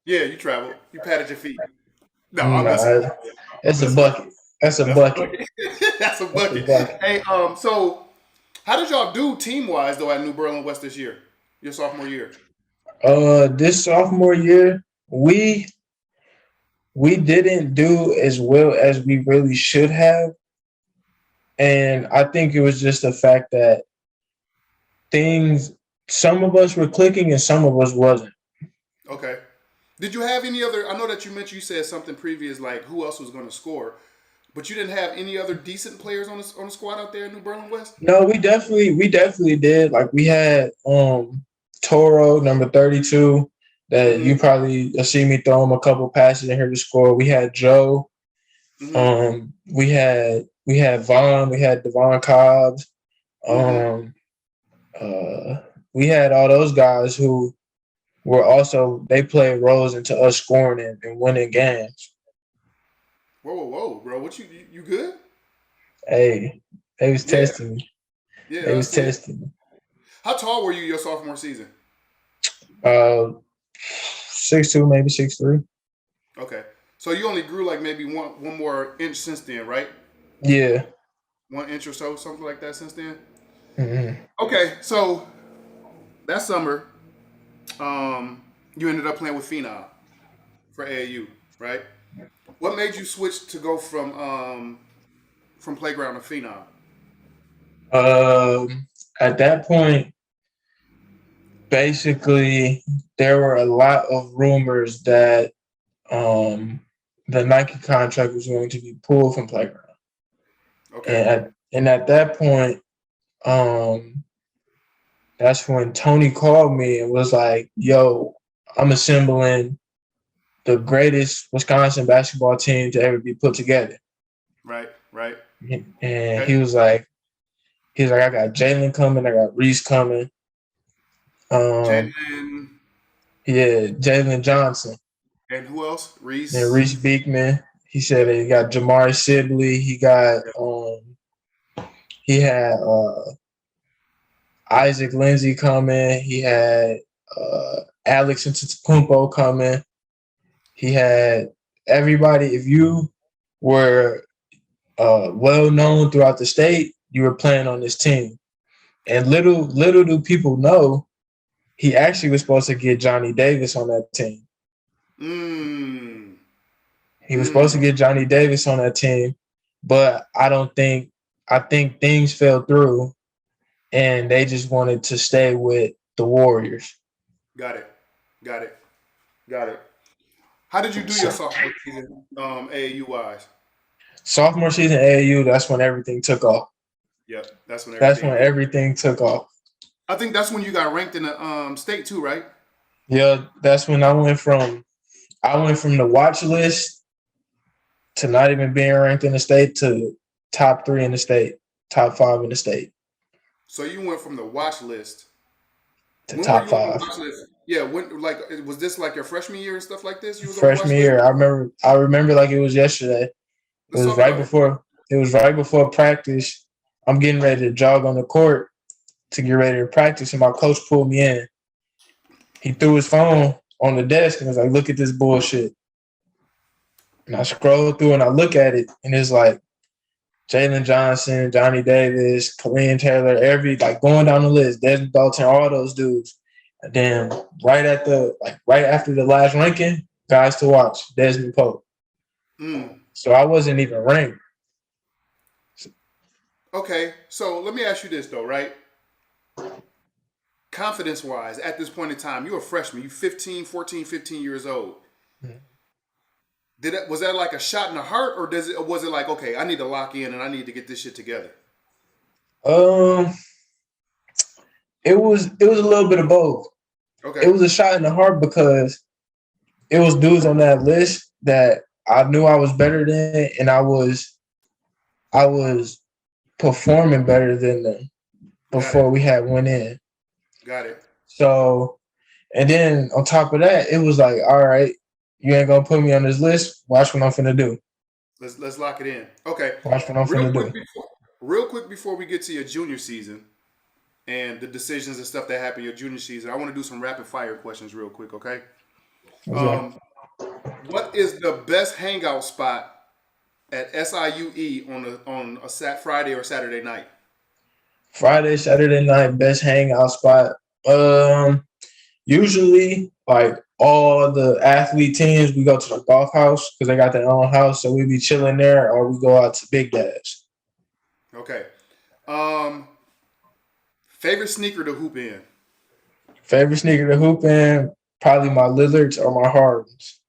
Yeah, you traveled. You patted your feet. No, I'm messing with Nah, you. I'm that's a messing with you. bucket. That's a That's a bucket. bucket. That's a That's a bucket. bucket. Hey, so how did y'all do team wise though at New Berlin West this year? Your sophomore year. This sophomore year, we didn't do as well as we really should have, and I think it was just the fact that things, some of us were clicking and some of us wasn't. Okay. Did you have any other? I know that you mentioned you said something previous like who else was going to score, but you didn't have any other decent players on the squad out there in New Berlin West. No, we definitely did. Like we had Toro number 32 that Mm-hmm. you probably see me throw him a couple passes in here to score. We had Joe. Mm-hmm. We had Vaughn. We had Devon Cobbs. Mm-hmm. Um, we had all those guys who were also they played roles into us scoring and winning games. Whoa, bro! What you good? Hey, they was Yeah, testing me. They yeah, I was see it. testing me. How tall were you your sophomore season? Uh, 6'2", maybe 6'3". Okay, so you only grew like maybe one more inch since then, right? Yeah. 1 inch or so, something like that since then. Mm-hmm. Okay, so that summer, you ended up playing with Phenom for AAU, right? What made you switch to go from playground to Phenom? At that point, basically, there were a lot of rumors that um, the Nike contract was going to be pulled from Playground, Okay, and at that point, um, that's when Tony called me and was like, "Yo, I'm assembling the greatest Wisconsin basketball team to ever be put together." right. And Okay, he was like, "I got Jalen coming, I got Reese coming." Um, Jalen yeah, Jalen Johnson. and who else? And Reese. Reese Beekman. He said Yep. he got Jamari Sibley. He had Isaac Lindsey coming. He had Alex Antetokounmpo coming. He had everybody. If you were well known throughout the state, you were playing on this team. And little do people know, he actually was supposed to get Johnny Davis on that team. Mmm. He was supposed to Mmm. get Johnny Davis on that team, but I think things fell through and they just wanted to stay with the Warriors. Got it. Got it. Got it. How did you do your So, sophomore season, AAU wise? sophomore season AAU, that's when everything took off. Yep, that's when That's everything when hit. everything took off. I think that's when you got ranked in the state too, right? Yeah, that's when I went from the watch list to not even being ranked in the state to top 3 in the state, top 5 in the state So you went from the watch list. to When were top you on the 5. watch list? Yeah, when like was this like your freshman year and stuff like this? You was on the Freshman watch list. year. I remember like it was yesterday. It Let's was talk right about it. before it was right before practice. I'm getting ready to jog on the court to get ready to practice, and my coach pulled me in. He threw his phone on the desk and was like, "Look at this bullshit." And I scroll through and I look at it, and it's like Jalen Johnson, Johnny Davis, Kareem Taylor, every like going down the list, Desmond Dalton, all those dudes. And then right after the last ranking, guys to watch, Desmond Polk. Mm. So I wasn't even ranked. Okay, so let me ask you this though, right? Confidence wise, at this point in time, you're a freshman, you 15, 14, 15 years old. Was that like a shot in the heart, or was it like, okay, I need to lock in and I need to get this shit together? Um, it was a little bit of both. It Okay, was a shot in the heart because it was dudes on that list that I knew I was better than, and I was performing better than them got before it, we had went in. got it. So, and then on top of that, it was like, all right, you ain't gonna put me on this list. Watch what I'm finna do. Let's lock it in. Okay, Watch what I'm real finna quick do. before real quick before we get to your junior season and the decisions and stuff that happened your junior season, I want to do some rapid fire questions real quick. Okay, What's up? um, what is the best hangout spot at SIUE on a Friday or Saturday night? Friday, Saturday night, best hangout spot. Usually like all the athlete teams, we go to the golf house because they got their own house, so we be chilling there, or we go out to Big Dad's. Okay. Um, favorite sneaker to hoop in? Favorite sneaker to hoop in, probably my Lillards or my Hardens.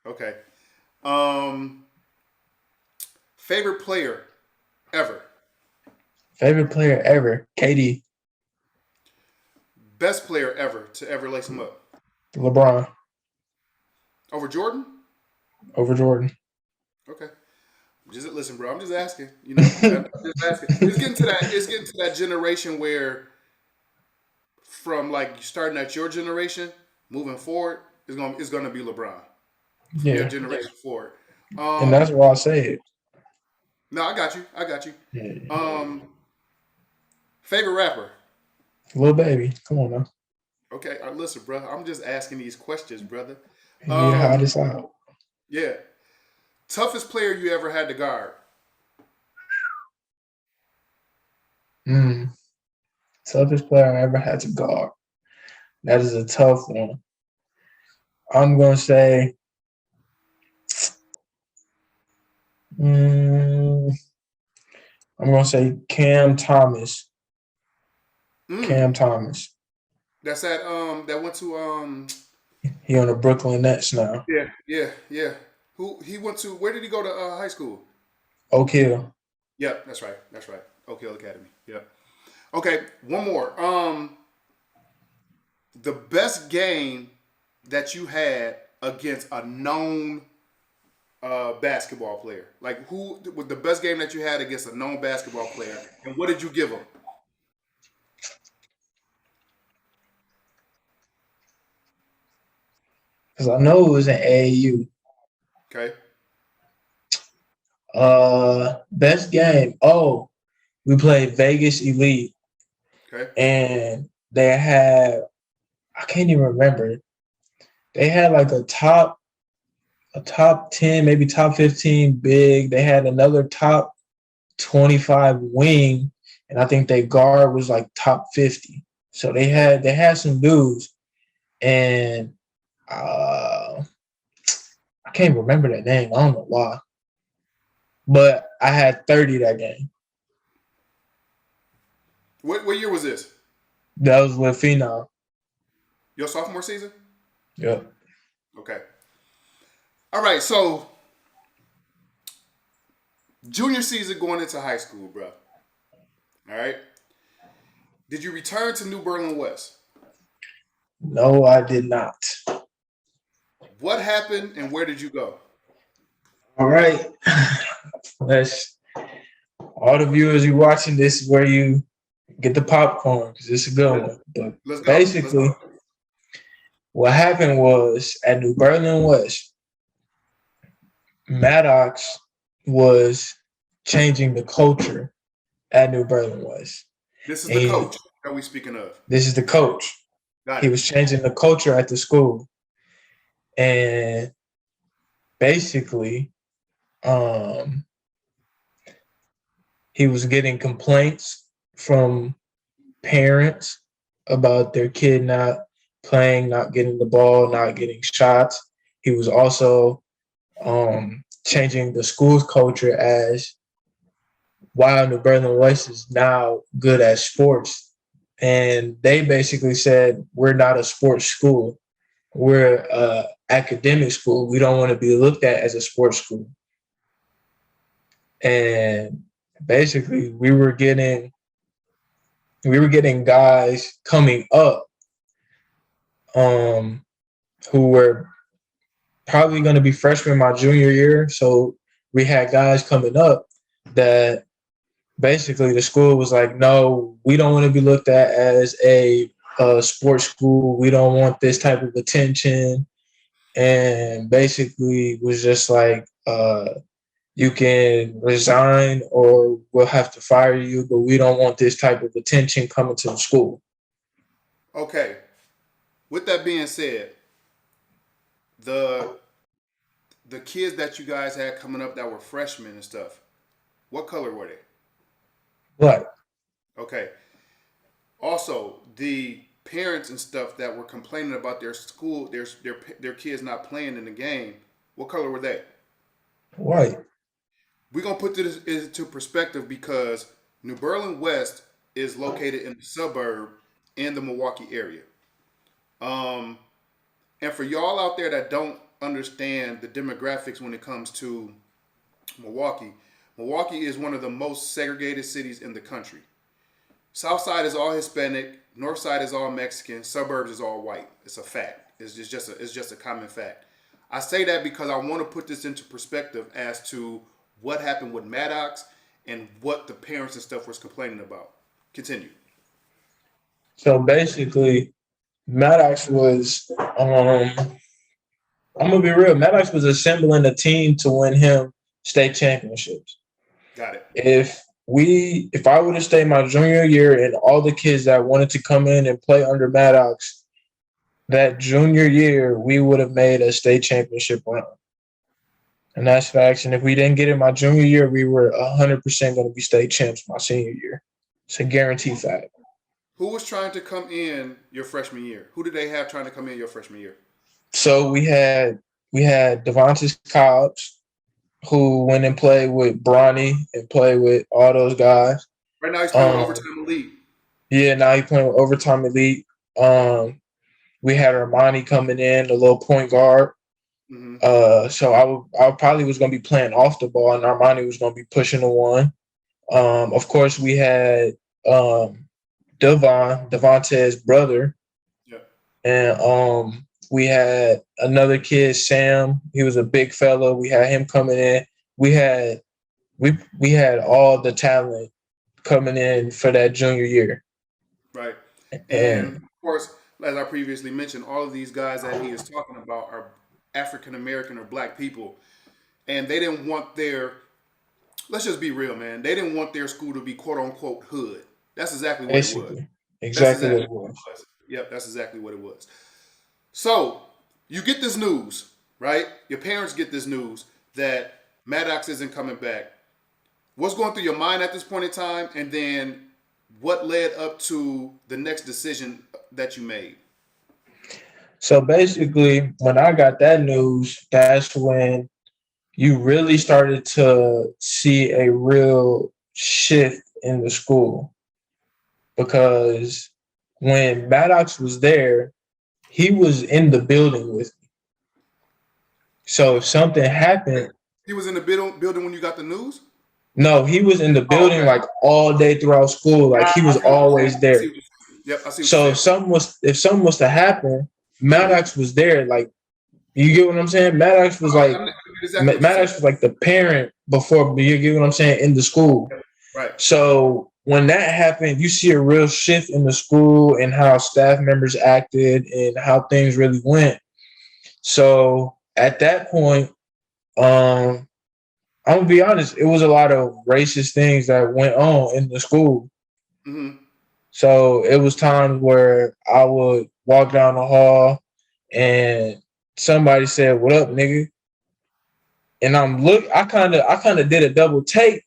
Okay. Um, favorite player ever? Favorite player ever, KD, Best player ever to ever lace him up? LeBron Over Jordan? over Jordan. Okay. Just listen, bro. I'm just asking. I'm just asking. It's getting to that. It's getting to that generation where, from like starting at your generation, moving forward, it's gonna be LeBron from your Yeah, generation forward. and that's why I say it. No, I got you. I got you. Yeah. Um, favorite rapper? Little baby, come on now. Okay, listen, bro. I'm just asking these questions, brother. Yeah, how Um, this out? yeah. Toughest player you ever had to guard? Mm, toughest player I ever had to guard. That is a tough one. I'm gonna say, mm, I'm gonna say Cam Thomas. Mm. Cam Thomas. That's that went to He on the Brooklyn Nets now. yeah. Who he went to? Where did he go to high school? Oak Hill. Yep, that's right. That's right. Oak Hill Academy. Yep. Okay, one more. The best game that you had against a known basketball player. Like who was the best game that you had against a known basketball player, and what did you give him? Because I know it was in AAU. Okay. Best game. Oh, we played Vegas Elite, Okay. and they had, I can't even remember. They had like a top 10, maybe top 15 big. They had another top 25 wing, and I think their guard was like top 50. So they had some dudes, and I can't remember that name. I don't know why, but I had 30 that game. What year was this? That was with Phenom. Your sophomore season? Yep. Okay. All right. So junior season going into high school, bro. All right. Did you return to New Berlin West? No, I did not. What happened and where did you go? All right. Let's all the viewers you watching this is where you get the popcorn because it's a good one. But Let's go. Let's basically, go. what happened was at New Berlin West, Maddox was changing the culture at New Berlin West. This is the And coach that we speaking of. this is the coach. Got He it. was changing the culture at the school. And basically, um, he was getting complaints from parents about their kid not playing, not getting the ball, not getting shots. He was also changing the school's culture as while New Berlin West is now good at sports. And they basically said, we're not a sports school. We're a academic school. We don't want to be looked at as a sports school. And basically we were getting guys coming up who were probably going to be freshmen my junior year. So we had guys coming up that basically the school was like, no, we don't want to be looked at as a sports school. We don't want this type of attention. And basically was just like, you can resign or we'll have to fire you, but we don't want this type of attention coming to the school. Okay. With that being said, the kids that you guys had coming up that were freshmen and stuff, what color were they? But Okay. Also, the parents and stuff that were complaining about their school, their kids not playing in the game, what color were they? white. We're gonna put this into perspective because New Berlin West is located in the suburb in the Milwaukee area. Um, and for y'all out there that don't understand the demographics when it comes to Milwaukee, Milwaukee is one of the most segregated cities in the country. South side is all Hispanic, north side is all Mexican, suburbs is all white. It's a fact. It's just a common fact. I say that because I want to put this into perspective as to what happened with Maddox and what the parents and stuff was complaining about. Continue. So basically, Maddox was, I'm gonna be real. Maddox was assembling a team to win him state championships. Got it. If I would have stayed my junior year and all the kids that wanted to come in and play under Maddox, that junior year we would have made a state championship run. And that's facts. And if we didn't get it my junior year, we were 100% going to be state champs my senior year. It's a guaranteed fact. Who was trying to come in your freshman year? Who did they have trying to come in your freshman year? So we had Devontae Cobbs, who went and played with Bronny and played with all those guys. Right now he's playing with Overtime Elite. Yeah, now he's playing with Overtime Elite. We had Armani coming in, the little point guard. Mm-hmm. So I probably was going to be playing off the ball, and Armani was going to be pushing the one. Of course, we had Devontae's brother. Yeah. And we had another kid, Sam. He was a big fella. We had him coming in. We had all the talent coming in for that junior year. Right. And of course, as I previously mentioned, all of these guys that he is talking about are African American or black people. And they didn't want let's just be real, man. They didn't want their school to be quote unquote hood. That's exactly what it was. Exactly what it was. Yep, that's exactly what it was. So you get this news, right? Your parents get this news that Maddox isn't coming back. What's going through your mind at this point in time? And then what led up to the next decision that you made? So basically, when I got that news, that's when you really started to see a real shift in the school. Because when Maddox was there, he was in the building with me. So if something happened... He was in the building when you got the news? No, he was in the building like all day throughout school. Like he was always there. Yep, I see. So if something was to happen, Maddox was there. Like, you get what I'm saying? Maddox was like the parent before, you get what I'm saying, in the school. Right. So when that happened, you see a real shift in the school and how staff members acted and how things really went. So at that point, I'm gonna be honest, it was a lot of racist things that went on in the school. Mm-hmm. So it was times where I would walk down the hall and somebody said, "What up, nigga?" And I kinda did a double take,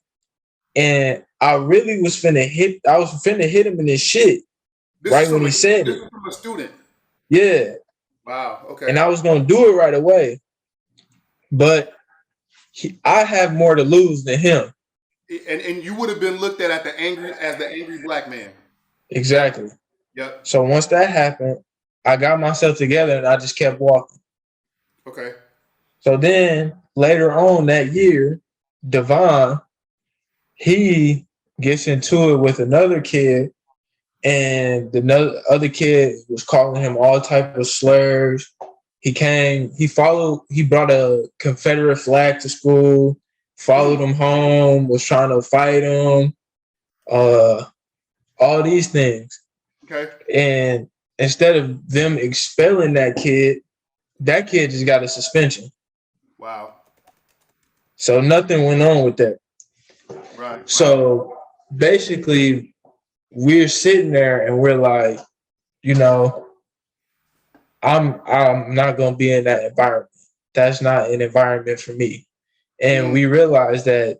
and I really was finna hit. I was finna hit him in his shit This is right when from he said it. a student. Yeah, Wow. and Okay. I was gonna do it right away, but I have more to lose than him. And you would have been looked at as the angry black man. Yep. Exactly. Yep. So once that happened, I got myself together and I just kept walking. Okay. So then later on that year, Devon, he gets into it with another kid, and the other kid was calling him all type of slurs. He brought a Confederate flag to school, followed Mm. him home, was trying to fight him, uh, all these things. Okay. And instead of them expelling that kid just got a suspension. Wow. So nothing went on with that. Right. Wow. So basically, we're sitting there and we're like, you know, I'm not gonna be in that environment. That's not an environment for me. And Mm. we realized that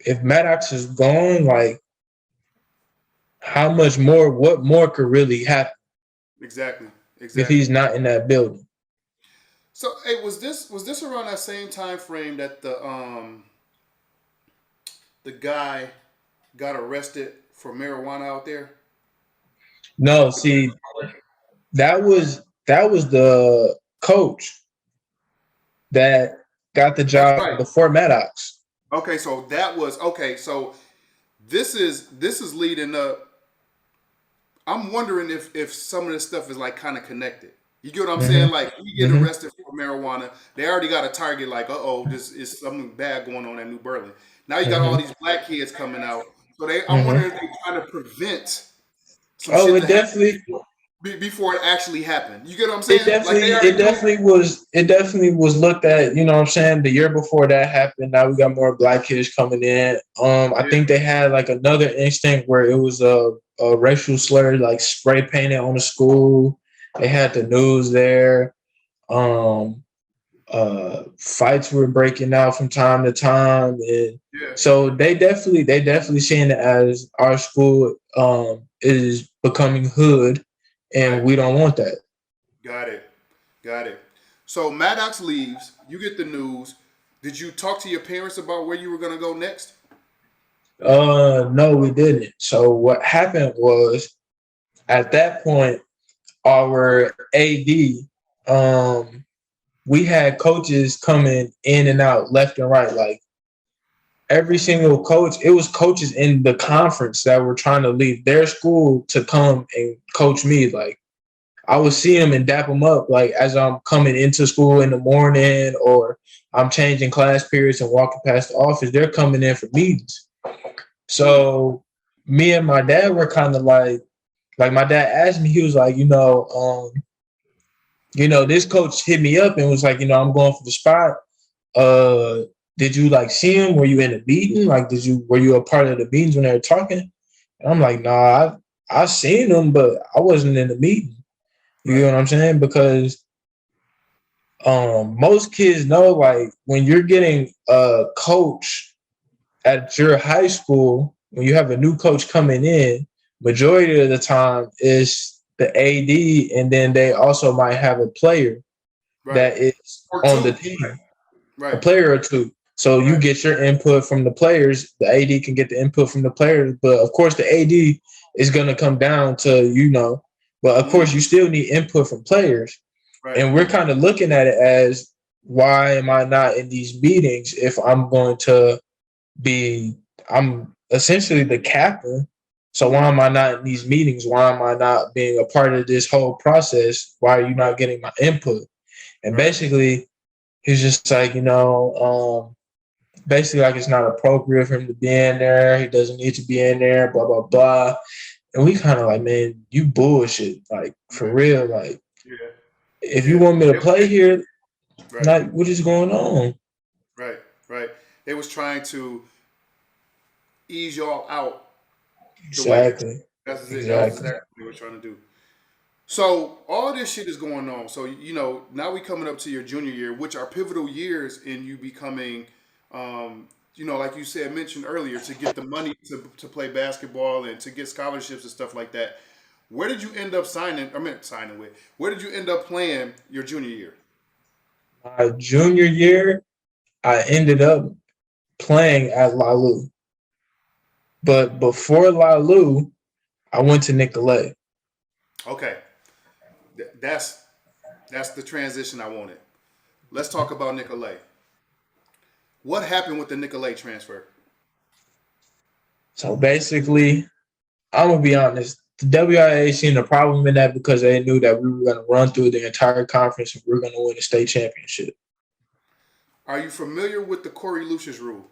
if Maddox is gone, like what more could really happen Exactly. if Exactly. he's not in that building? So, hey, was this around that same time frame that the guy got arrested for marijuana out there? No, see, that was the coach that got the That's job right. before Maddox. Okay, so that was okay. So this is leading up. I'm wondering if some of this stuff is like kind of connected. You get what I'm saying? Mm-hmm. Like we get Mm-hmm. arrested for marijuana, they already got a target. Like, oh, this is something bad going on at New Berlin. Now you got all Mm-hmm. these black kids coming out. So I'm Mm-hmm. wondering if they trying to prevent some Oh, shit it to happen definitely before it actually happened. You get what I'm It saying? Like they definitely, already it knew. definitely was, it definitely was looked at. You know what I'm saying? The year before that happened, now we got more black kids coming in. I Yeah. think they had like another instinct where it was a racial slur, like spray painted on the school. They had the news there. Um, Fights were breaking out from time to time, and Yeah. so they definitely seeing it as our school is becoming hood, and Right. we don't want that. Got it. Got it. So Maddox leaves. You get the news. Did you talk to your parents about where you were gonna go next? No, we didn't. So what happened was at that point, our AD, we had coaches coming in and out left and right. Like every single coach, it was coaches in the conference that were trying to leave their school to come and coach me. Like I would see them and dap them up, like as I'm coming into school in the morning or I'm changing class periods and walking past the office. They're coming in for meetings. Mm. So me and my dad were kind of like my dad asked me, he was like, this coach hit me up and was like, I'm going for the spot. Uh, did you like see him? Were you in the meeting? Like, were you a part of the meetings when they were talking? And I'm like, nah, I seen him, but I wasn't in the meeting. You Right. know what I'm saying? Because most kids know like when you're getting a coach at your high school, when you have a new coach coming in, majority of the time is the AD, and then they also might have a player Right. that is Or on the two. team, a Right. player or two. So you Right. get your input from the players. The AD can get the input from the players, but of course the AD is going to come down to But of Mm. course you still need input from players, Right. and we're kind of looking at it as why am I not in these meetings if I'm going to I'm essentially the captain. So why Mm-hmm. am I not in these meetings? Why am I not being a part of this whole process? Why are you not getting my input? And Right. basically, he's just like, basically like it's not appropriate for him to be in there. He doesn't need to be in there. Blah blah blah. And we kind of like, man, you bullshit. Like for Right. real. Like Yeah. if you Yeah. want me to play here, Right. like what is going on? Right. Right. They was trying to ease y'all out the way. Exactly. That's it. That was Exactly. exactly what they were trying to do. So all this shit is going on. So now we coming up to your junior year, which are pivotal years in you becoming, like you said mentioned earlier, to get the money to play basketball and to get scholarships and stuff like that. Where did you end up signing? I meant signing with. Where did you end up playing your junior year? My junior year, I ended up playing at Lalu. But before Lalu, I went to Nicolay. Okay, that's the transition I wanted. Let's talk about Nicolay. What happened with the Nicolay transfer? So basically, I'm gonna be honest. The WIA seen a problem in that because they knew that we were gonna run through the entire conference and we were gonna win the state championship. Are you familiar with the Corey Lucius rule?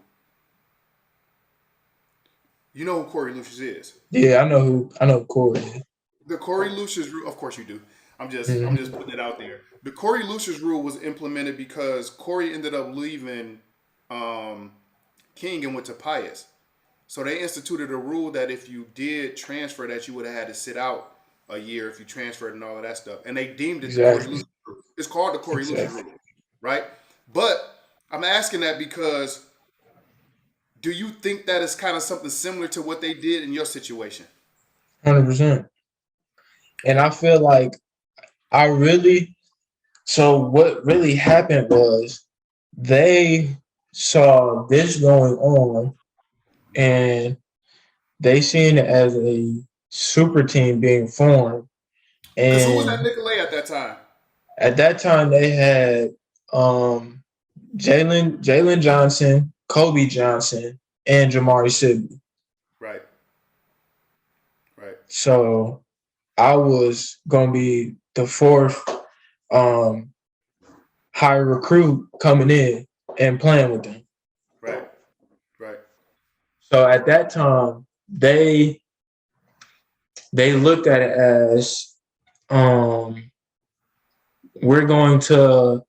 You know who Corey Lucius is. Yeah, I know who Corey is. The Corey Lucius rule, of course you do. I'm just Mhm. putting it out there. The Corey Lucius rule was implemented because Corey ended up leaving um, King and went to Pius. So they instituted a rule that if you did transfer, that you would have had to sit out a year if you transferred and all of that stuff. And they deemed it the Corey Exactly. Lucius rule. It's called the Corey Lucius Exactly. rule, right? But I'm asking that because do you think that is kind of something similar to what they did in your situation? 100%. And I feel like I really so what really happened was they saw this going on and they seen it as a super team being formed. Because who was at And Nicolay at that time? at that time they had um Jalen Johnson, Kobe Johnson, and Jamari Sibley. Right, right. So I was gonna be the fourth um high recruit coming in and playing with them. Right, right, So at that time, they looked at it as um, we're going to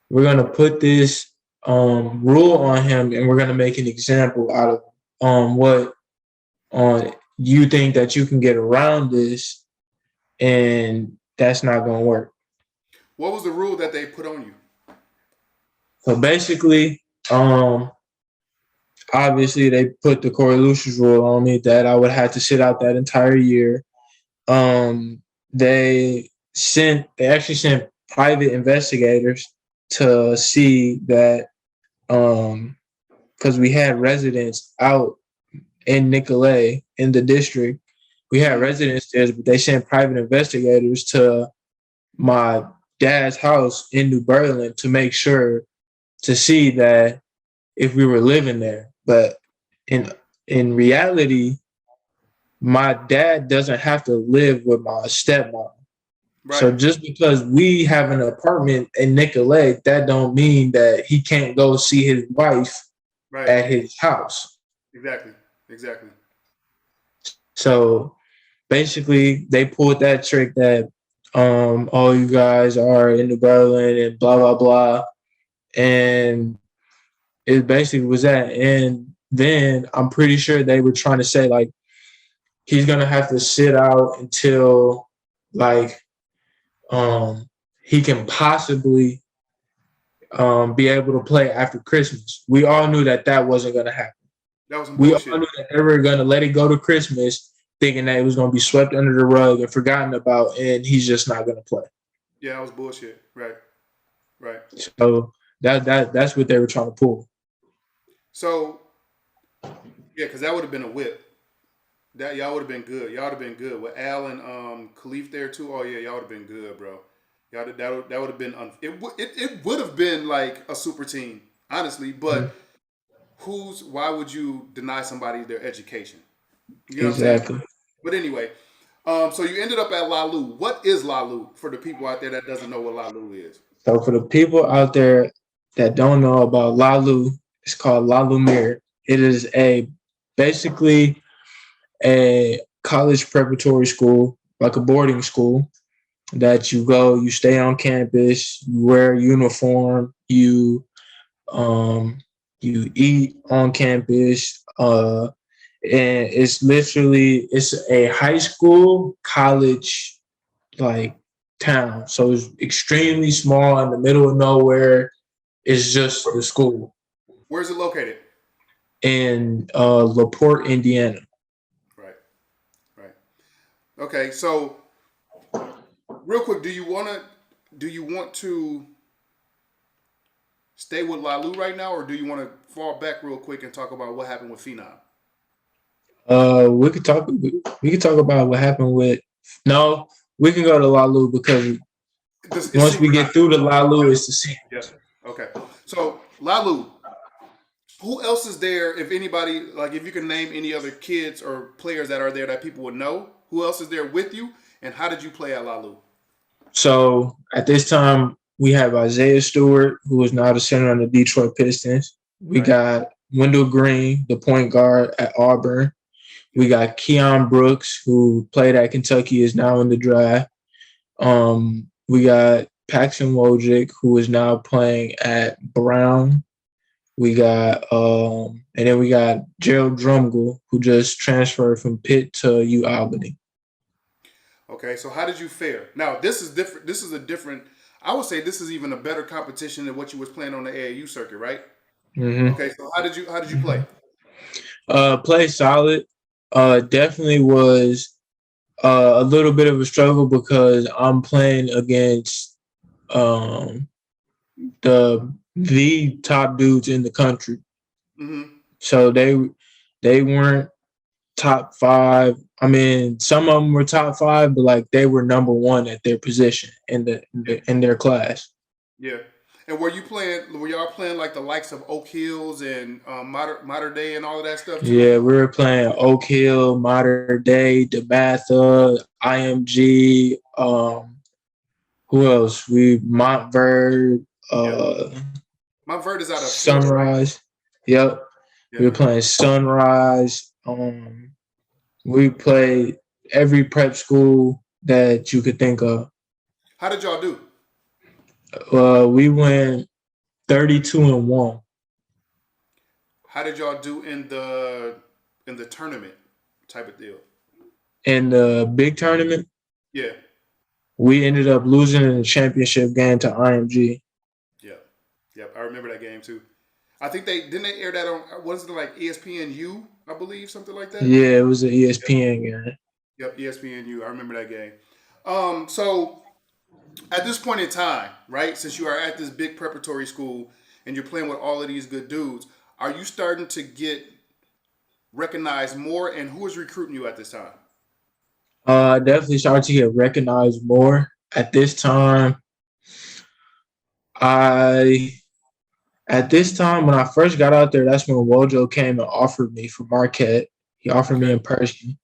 we're going to put this rule on him, and we're going to make an example out of what you think that you can get around this, and that's not going to work. What was the rule that they put on you? So basically, obviously they put the Corey Lucius rule on me that I would have to sit out that entire year. Um, they actually sent private investigators to see that because we had residents out in Nicolay in the district. We had Mm-hmm. residents there, but they sent private investigators to my dad's house in New Berlin to make sure to see that if we were living there. But in in reality, my dad doesn't have to live with my stepmom. Right, So just because we have an apartment in Nicolay, that don't mean that he can't go see his wife right. at his house. Exactly, exactly. So basically they pulled that trick that all you guys are in New Berlin and blah blah blah. And it basically was that. And then I'm pretty sure they were trying to say like he's gonna have to sit out until like he can possibly be able to play after Christmas. We all knew that that wasn't going to happen. That was some We all bullshit. knew that they were going to let it go to Christmas, thinking that it was going to be swept under the rug and forgotten about, and he's just not going to play. Yeah, that was bullshit. Right, right. So that's what they were trying to pull. So yeah, because that would have been a whip. That y'all would have been good. Y'all would have been good with Al and Khalif there too. Oh yeah, y'all would have been good, bro. That would have been it would have been like a super team, honestly. Mhm. But why would you deny somebody their education? You know what I'm saying? Exactly. But anyway, so you ended up at Lalu. What is Lalu for the people out there that doesn't know what Lalu is? So for the people out there that don't know about Lalu, It's called La Lumiere. It is basically a college preparatory school, like a boarding school that you go, you stay on campus, you wear a uniform, um, you eat on campus, and it's a high school college like town. So it's extremely small in the middle of nowhere. It's just the school Where's it located? in LaPorte, Indiana. Right. Right. Okay. So real quick, do you want to stay with Lalu right now, or do you want to fall back real quick and talk about what happened with Phenom? We could talk. We could talk about what happened with. No, we can go to Lalu because It's once we super get hot. through the Lalu, it's the secret. Yeah. Okay. So Lalu, who else is there? If anybody, like, if you can name any other kids or players that are there that people would know, who else is there with you, and how did you play at Lalu? So at this time, we have Isaiah Stewart, who is now the center on the Detroit Pistons. We Right. got Wendell Green, the point guard at Auburn. We got Keon Brooks, who played at Kentucky, is now in the draft. We got Paxton Wojcik, who is now playing at Brown. We got and then we got Gerald Drumgle, who just transferred from Pitt to U Albany. Okay. So how did you fare? Now this is different. This is a different. I would say this is even a better competition than what you was playing on the AAU circuit, right? Mm-hmm. Okay. So how did you play? Play solid. Definitely was a little bit of a struggle because I'm playing against um, the top dudes in the country. Mm-hmm. So they weren't top five. I mean, some of them were top five, but like they were number one at their position in their class. Yeah. And were you playing? Were y'all playing like the likes of Oak Hills and Modern Day and all of that stuff too? Yeah, we were playing Oak Hill, Modern Day, DeMatha, IMG. Who else? We Montverde, Yeah. uh, My vert is out of Florida, right? Sunrise. Yep, we Yeah. were playing Sunrise. We played every prep school that you could think of. How did y'all do? We went 32-1 How did y'all do in the tournament type of deal? in the big tournament. Yeah. We ended up losing in the championship game to IMG. Yeah. Yep. I remember that game too. I think they air that on, what is it, like ESPNU, I believe, something like that. Yeah, it was an Yep. ESPN game. Yep. ESPNU. I remember that game. So at this point in time, right, since you are at this big preparatory school and you're playing with all of these good dudes, are you starting to get recognized more? And who is recruiting you at this time? Definitely started to get recognized more at this time. I At this time when I first got out there, that's when Wojo came and offered me for Marquette. He offered me Okay. in person.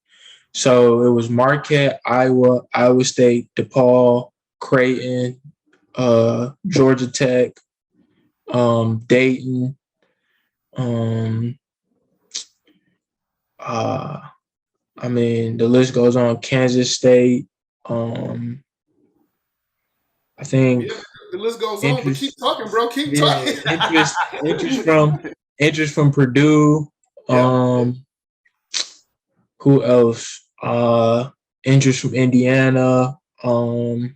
So it was Marquette, Iowa, Iowa State, DePaul, Creighton, Georgia Tech, Dayton, um, uh, I mean, the list goes on. Kansas State. I think Yeah, the list goes on, but keep interest. talking, bro. Keep Yeah, talking. interest from Purdue. Yep. Who else? Interest from Indiana. I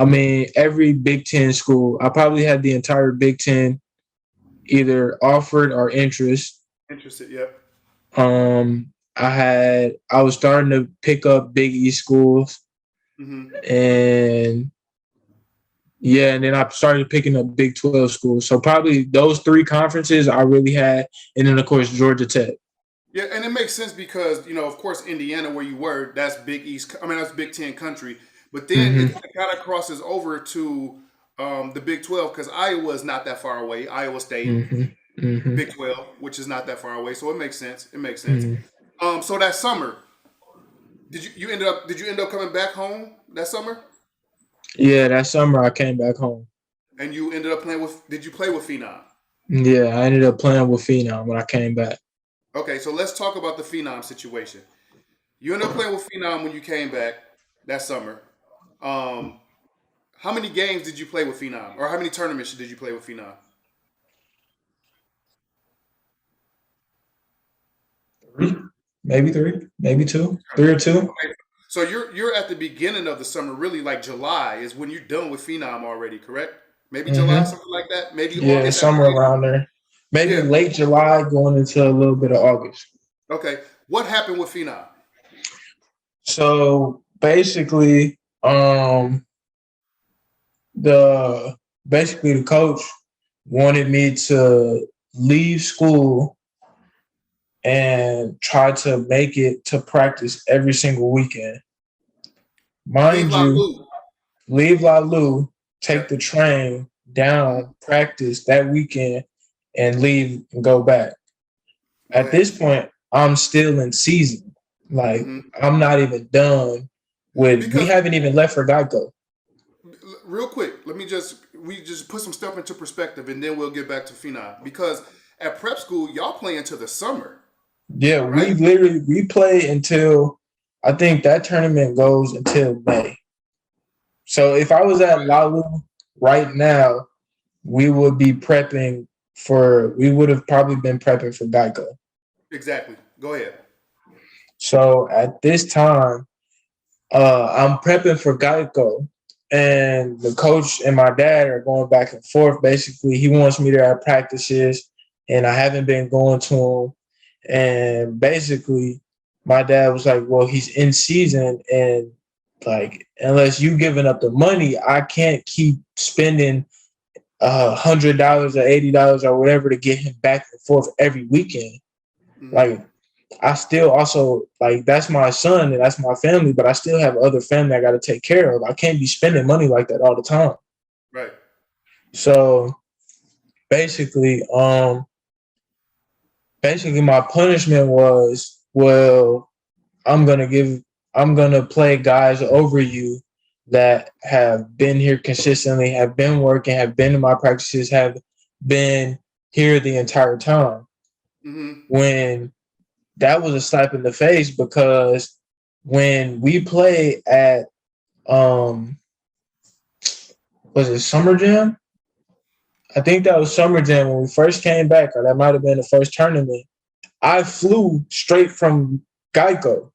mean, every Big Ten school. I probably had the entire Big Ten either offered or interest. Interested. Yep. I was starting to pick up Big East schools, Mm-hmm. and yeah, and then I started picking up Big 12 schools. So probably those three conferences I really had, and then of course Georgia Tech. Yeah, and it makes sense because of course, Indiana, where you were, that's Big East. I mean, that's Big Ten country. But then it Mm-hmm. kind of crosses over to the Big 12 because Iowa is not that far away. Iowa State, Mm-hmm. Mm-hmm. Big 12, which is not that far away. So it makes sense. It makes sense. Mm-hmm. So that summer, did you end up coming back home that summer? Yeah, that summer I came back home. And you ended up playing with? Did you play with Phenom? Yeah, I ended up playing with Phenom when I came back. Okay, so let's talk about the Phenom situation. You ended up playing with Phenom when you came back that summer. Um, how many games did you play with Phenom, or how many tournaments did you play with Phenom? Three, maybe three, maybe two, three or two. Okay, so you're at the beginning of the summer, really like July is when you're done with Phenom already, correct? Maybe July, Mm-hmm. something like that. Maybe Yeah, August at the somewhere latest. around there. Maybe Yeah. late July, going into a little bit of August. Okay. What happened with Phenom? So basically, the basically the coach wanted me to leave school and try to make it to practice every single weekend. Leave Mind La you, Lu. leave La Lu, take Yep. the train Hmm. down, practice that weekend, and leave and go back. Go At ahead. this point, I'm still in season. Like Hmm. I'm not even done with. We Because haven't even left for Geico. real quick, let me just we just put some stuff into perspective, and then we'll get back to Phenom. Because at prep school, y'all play into the summer, Yeah, right? we play until I think that tournament goes until May. So if I was at Lalu right now, we would have probably been prepping for Geico. Exactly. Go ahead. So at this time, I'm prepping for Geico, and the coach and my dad are going back and forth. Basically, he wants me there at practices, and I haven't been going to him. And basically, my dad was like, "Well, he's in season, and like unless you giving up the money, I can't keep spending $100 or $80 or whatever to get him back and forth every weekend. Hmm. Like I still also like that's my son and that's my family, but I still have other family I got to take care of. I can't be spending money like that all the time. Right. So basically, my punishment was, well, I'm gonna give, I'm gonna play guys over you that have been here consistently, have been working, have been in my practices, have been here the entire time. Hmm. When that was a slap in the face because when we played at um was it Summer Jam? I think that was Summer Jam when we first came back, or that might have been the first tournament. I flew straight from Geico.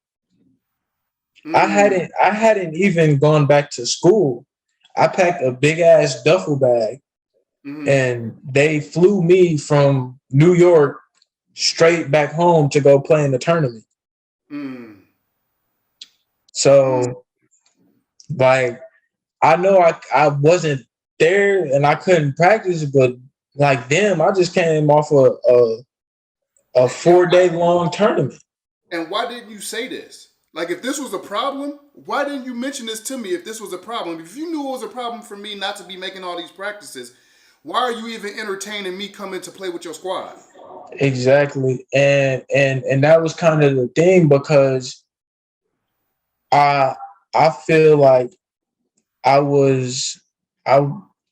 Mm. I hadn't even gone back to school. I packed a big ass duffel bag Hmm. and they flew me from New York straight back home to go play in the tournament. Mm. Mm. So like I know I wasn't there and I couldn't practice, but like them, I just came off a And 4 day long tournament. why didn't you say this? Like, if this was a problem, why didn't you mention this to me? If this was a problem, if you knew it was a problem for me not to be making all these practices, why are you even entertaining me coming to play with your squad? Exactly. And that was kind of the thing because I I feel like I was I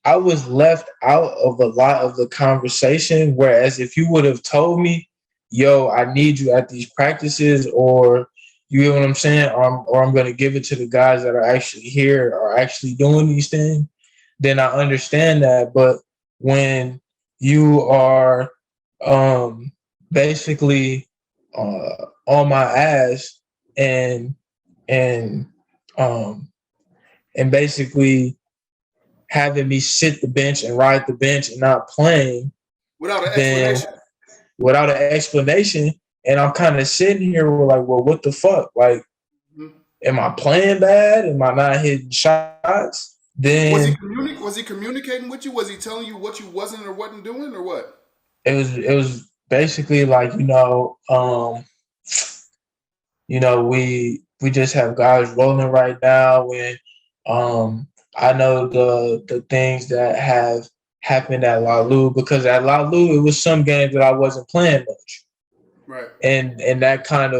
I was left out of a lot of the conversation. Whereas if you would have told me, "Yo, I need you at these practices," or you know what I'm saying, or I'm gonna give it to the guys that are actually here or actually doing these things, then I understand that. But when you are um, basically on my ass and and um, and basically having me sit the bench and ride the bench and not playing, Without an then explanation. without an explanation, and I'm kind of sitting here with like, well, what the fuck? Like, Mhm. am I playing bad? Am I not hitting shots? Then Was he communicating with you? Was he telling you what you wasn't or wasn't doing, or what? it was basically like, we just have guys rolling right now, and I know the things that have happened at La Lu, because at La Lu it was some games that I wasn't playing much, Right. and that kind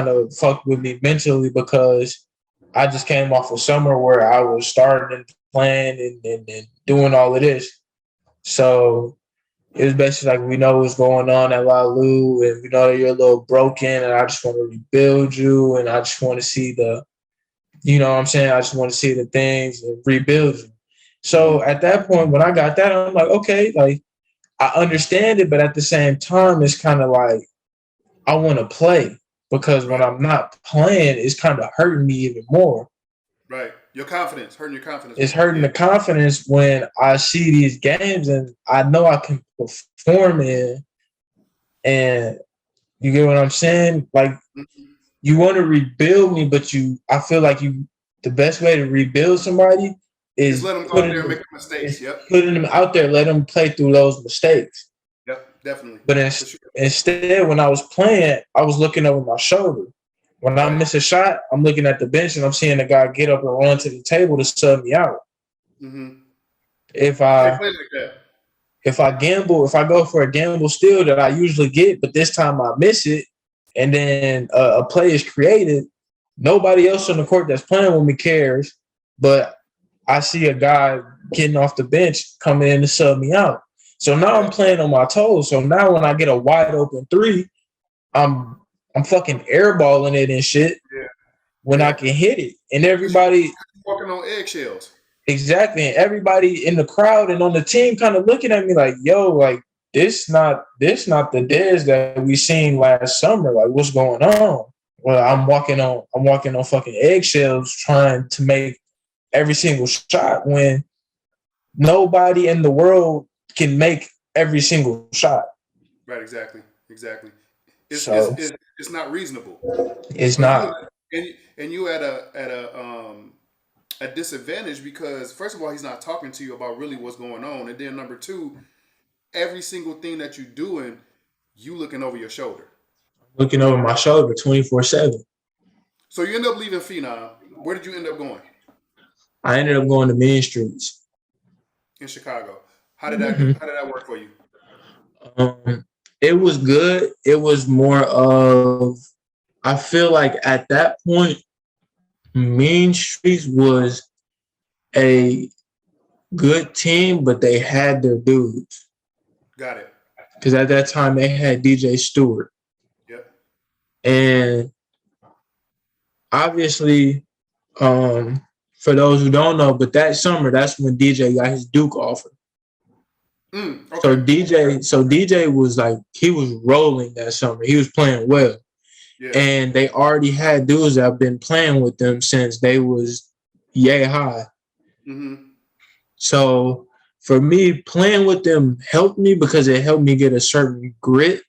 of fucked with me mentally because I just came off a summer where I was starting and playing and doing all of this. So it was basically like, we know what's going on at Lalu, and we know that you're a little broken, and I just want to rebuild you, and I just want to see the, you know what I'm saying? I just want to see the things and rebuild you. So at that point, when I got that, I'm like, okay, like I understand it, but at the same time, it's kind of like I want to play, because when Right. I'm not playing, it's kind of hurting me even more. Right. Your confidence, hurting your confidence It's more. hurting Yeah. the confidence when I see these games and I know I can perform in, and you get what I'm saying? Like, Mhm. you want to rebuild me, but I feel like the best way to rebuild somebody Just is let them go out there and make the mistakes. Yep. putting them out there, let them play through those mistakes. Yep. Definitely. But For sure. instead, when I was playing, I was looking over my shoulder. When I Right. miss a shot, I'm looking at the bench and I'm seeing the guy get up and run to the table to sub me out. Mm-hmm. If You can't I play like that. if I go for a gamble steal that I usually get, but this time I miss it, and then a play is created, nobody else on the court that's playing with me cares, but I see a guy getting off the bench coming in to sub me out. So now I'm Yep. playing on my toes. So now when I get a wide open three, I'm fucking airballing it and shit Yeah. when I Yeah. can hit it. And Because you're everybody, walking on eggshells. exactly, and everybody in the crowd and on the team kind of looking at me like, yo, like this not the Dez that we seen last summer. Like, what's going on? Well, I'm walking on fucking eggshells trying to make every single shot when nobody in the world can make every single shot. Right. Exactly. Exactly. So It's not reasonable. it's But not. and you at a disadvantage because first of all he's not talking to you about really what's going on, and then number two, every single thing that you're doing, you looking over your shoulder. Looking over my shoulder 24/7. So you end up leaving Phenom. Where did you end up going I ended up going to Main Streets. in Chicago? Mhm. How did that work for you? It was good. It was more of, I feel like at that point, Main Streets was a good team, but they had their dudes. Got it. Because at that time they had DJ Stewart. Yep. And obviously, for those who don't know, but that summer, that's when DJ got his Duke offer. So Okay. DJ was like, he was rolling that summer. He was playing well. Yeah. And they already had dudes that have been playing with them since they was yay high. Mm-hmm. So for me, playing with them helped me because it helped me get a certain grit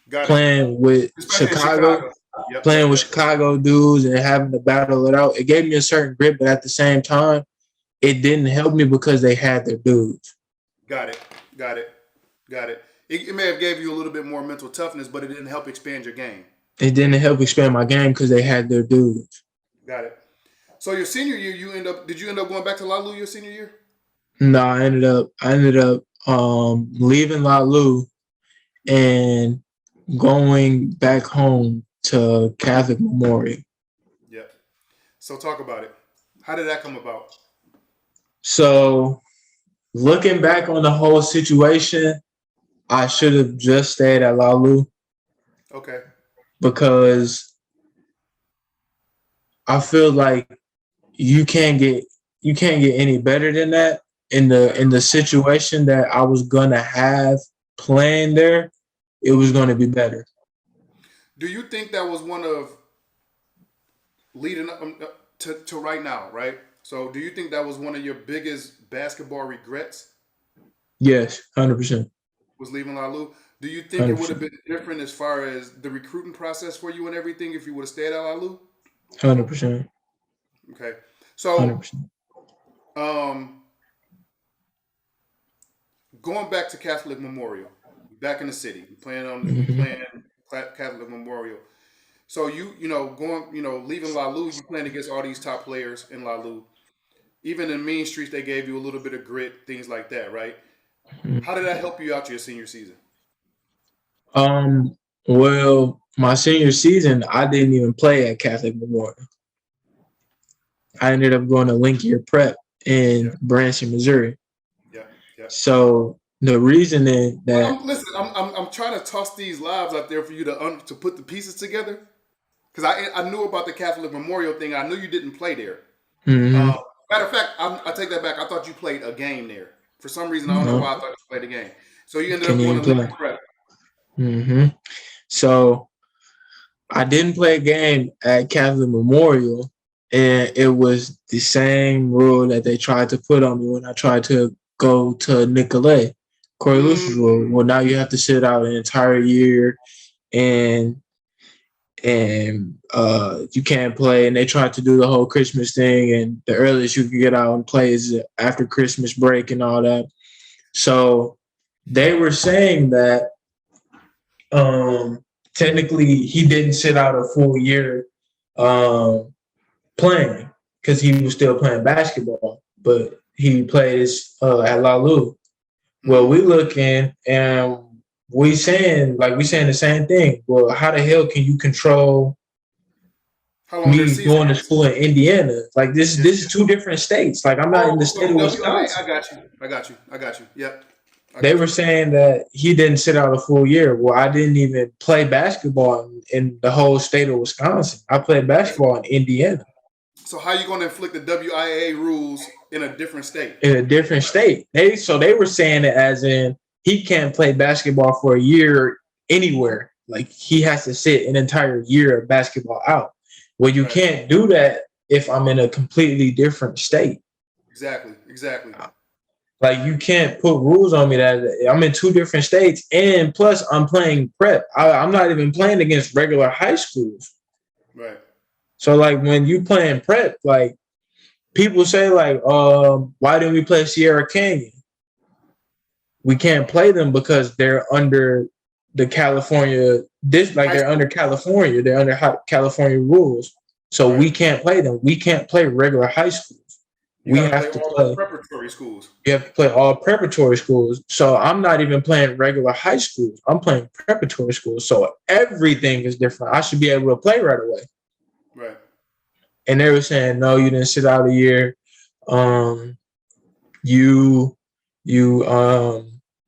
Got it. playing with Especially in Chicago, Chicago. Yep. playing Yep. with Yep. Chicago dudes and having to battle it out. It gave me a certain grit, but at the same time, it didn't help me because they had their dudes. Got it. Got it. Got it. It may have gave you a little bit more mental toughness, but it didn't help expand your game. It didn't help expand my game because they had their dudes. Got it. So your senior year, did you end up going back to Lalu your senior year? No, I ended up leaving Lalu and going back home to Catholic Memorial. Yep. So talk about it. How did that come about? So looking back on the whole situation, I should have just stayed at Lalu Okay. because I feel like you can't get any better than that in Got it. the situation that I was gonna have playing there. It was gonna be better. Do you think that was one of leading up to right now, right? So do you think that was one of your biggest basketball regrets Yes, 100%, was leaving Lalu? Do you think it would have 100%, been different as far as the recruiting process for you and everything if you would have stayed at Lalu? 100%, Okay. hundred So percent. um, going back to Catholic Memorial, back in the city, you Mm-hmm. playing Catholic Memorial. So leaving Lalu, you playing against all these top players in Lalu. Even in Mean Streets, they gave you a little bit of grit, things like that, right? How did that help you out your senior season? Um, well, my senior season, I didn't even play at Catholic Memorial. I ended up going to Link Year Prep Yeah, in Branson, Missouri. yeah, yeah. So the reasoning that Listen, I'm trying to toss these lives out there for you to put the pieces together. Because I knew about the Catholic Memorial thing. I knew you didn't play there. mm-hmm, Matter of fact, I take that back. I thought you played a game there. For some reason, I don't know no, why I thought you played a game. So you ended can't up going even to play. Lincoln Prep. Mm-hmm. So I didn't play a game at Catholic Memorial, and it was the same rule that they tried to put on me when I tried to go to Nicolay. Corey Lewis's rule. Well, now you have to sit out an entire year, and you can't play. And they tried to do the whole Christmas thing, and the earliest you can get out and play is after Christmas break and all that. So they were saying that technically he didn't sit out a full year playing because he was still playing basketball, but he plays at La Lu. Well, we looking and we saying the same thing. Well, how the hell can you control How long their me season going to is? school in Indiana? Like this is two different states. Like I'm not in the state of I Wisconsin. got you. I got you. I got you. Yep. I They got were you. saying that he didn't sit out a full year. Well, I didn't even play basketball in the whole state of Wisconsin. I played basketball in Indiana. So how you going to inflict the WIA rules in a different state? In a different state. They were saying it as in he can't play basketball for a year anywhere. Like he has to sit an entire year of basketball out. Well, you can't do that if I'm in a completely different state. Exactly. Exactly. Like you can't put rules on me that I'm in two different states, and plus I'm playing prep. I'm not even playing against regular high schools. Right. So like when you playing prep, like people say like, why didn't we play Sierra Canyon? We can't play them because they're under the California. They're under California. They're under California rules. So we can't play them. We can't play regular high schools. We have to all play preparatory schools. You have to play all preparatory schools. So I'm not even playing regular high schools. I'm playing preparatory schools. So everything is different. I should be able to play right away. Right. And they were saying, no, you didn't sit out a year. You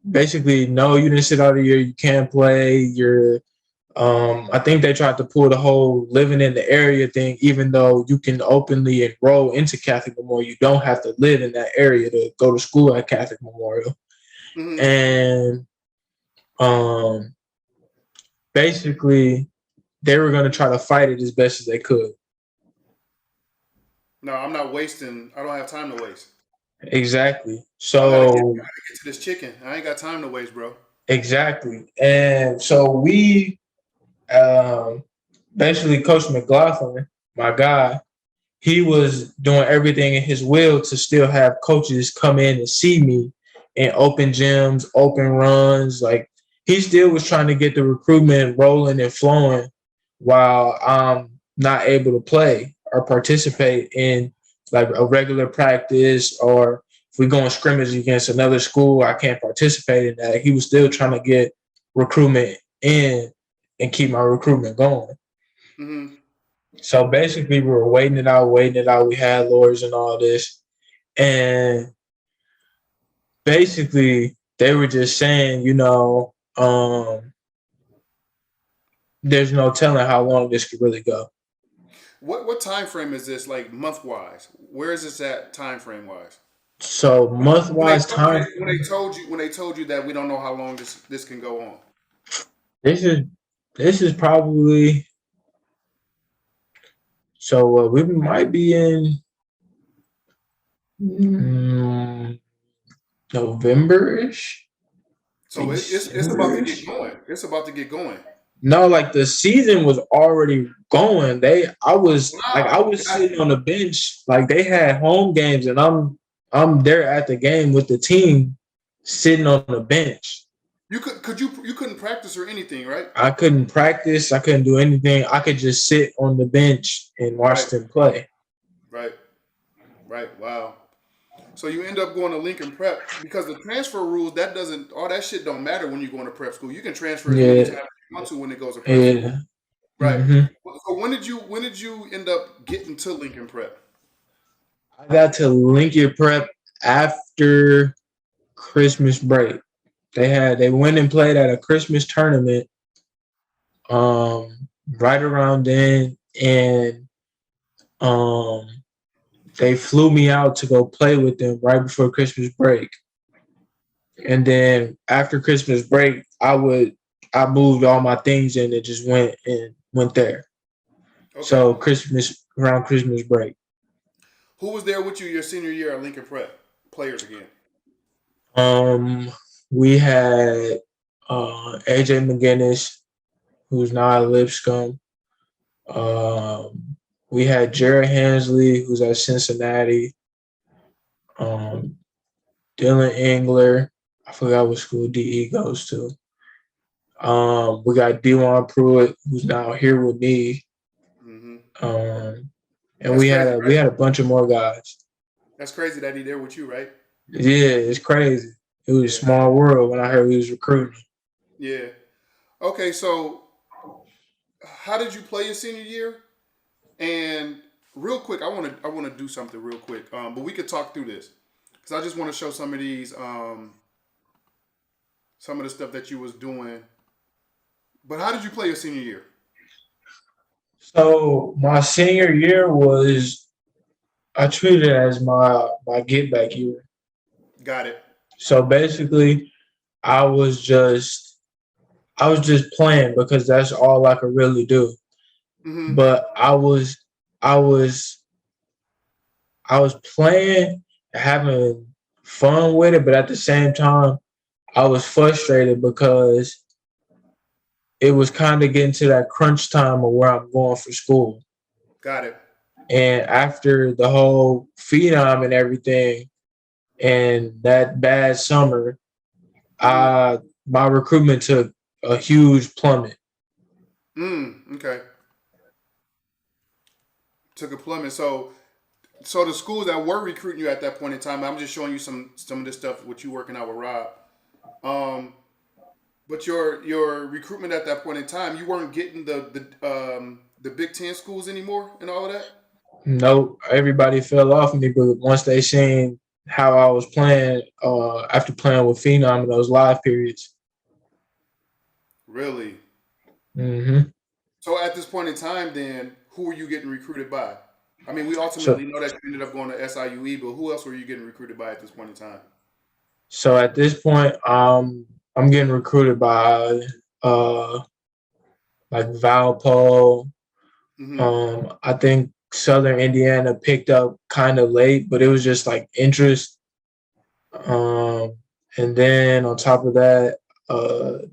basically, no, you didn't sit out a year. You can't play. I think they tried to pull the whole living in the area thing, even though you can openly enroll into Catholic Memorial. You don't have to live in that area to go to school at Catholic Memorial. And basically, they were going to try to fight it as best as they could. No, I'm not wasting. I don't have time to waste. Exactly. I gotta So get to this chicken. I ain't got time to waste, bro. exactly. And so we basically Coach McLaughlin, my guy, he was doing everything in his will to still have coaches come in and see me in open gyms, open runs. Like he still was trying to get the recruitment rolling and flowing while I'm not able to play or participate in like a regular practice, or if we go in scrimmage against another school, I can't participate in that. He was still trying to get recruitment in and keep my recruitment going. Mm-hmm. So basically, we were waiting it out. We had lawyers and all this. And basically, they were just saying, there's no telling how long this could really go. What time frame is this? Like month wise? Where is this at time frame wise? So month wise time. When they told you that we don't know how long this can go on. This is probably. So we might be in November-ish. So it's about to get going. It's about to get going. No, like the season was already going. I was sitting on the bench. Like they had home games, and I'm there at the game with the team, sitting on the bench. You couldn't practice or anything, right? I couldn't practice. I couldn't do anything. I could just sit on the bench and watch them play. Right. Wow. So you end up going to Lincoln Prep because the transfer rules all that shit don't matter when you go into prep school. You can transfer as many times as you want to when it goes to prep school. Right. Mm-hmm. So when did you end up getting to Lincoln Prep? I got to Lincoln Prep after Christmas break. They went and played at a Christmas tournament right around then, and um they flew me out to go play with them right before Christmas break. And then after Christmas break, I moved all my things in and just went there. Okay. So around Christmas break. Who was there with you your senior year at Lincoln Prep? Players again. Um we had AJ McGinnis, who's now at Lipscomb. We had Jared Hansley, who's at Cincinnati. Um, Dylan Engler, I forgot what school DE goes to. We got Dewan Pruitt, who's now here with me. Hmm. And That's crazy, we right? had a bunch of more guys. That's crazy that he there with you, right? Yeah, it's crazy. It was a Yeah. small world when I heard he was recruiting. Yeah. Okay, so how did you play your senior year? And real quick, I want to do something real quick. But we could talk through this because I just want to show some of these some of the stuff that you was doing. But how did you play your senior year? So my senior year was I treated it as my get back year. Got it. So basically, I was just I was just playing because that's all I could really do. Mm-hmm. But I was I was playing, having fun with it, but at the same time, I was frustrated because it was kind of getting to that crunch time of where I'm going for school. Got it. And after the whole phenom and everything and that bad summer, Mm-hmm. my recruitment took a huge plummet. Okay. Took a plummet. So the schools that were recruiting you at that point in time, I'm just showing you some of this stuff what you working out with Rob. Um, but your recruitment at that point in time, you weren't getting the Big Ten schools anymore and all of that. Nope, everybody fell off me, but once they seen how I was playing, after playing with Phenom in those live periods. Really. hmm So at this point in time, then who were you getting recruited by? I mean, we So ultimately know that you ended up going to SIUE, but who else were you getting recruited by at this point in time? so at this point, I'm getting recruited by uh like Valpo. Mm-hmm. I think Southern Indiana picked up kind of late, but it was just like interest. Um, and then on top of that,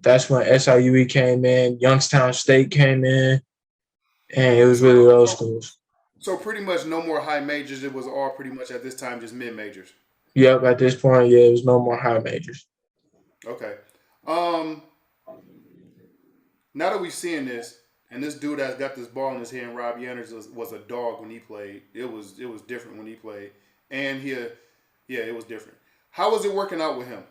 that's when SIUE came in, Youngstown State came in, and it was So, really those so schools. so pretty much no more high majors. It was all pretty much at this time just mid majors. Yep, at this point, yeah, it was no more high majors. Okay. Um, Now that we've seen this, and this dude that's got this ball in his hand, Rob Yanders, was a dog when he played. It was different when he played, and yeah, it was different. How was it working out with him?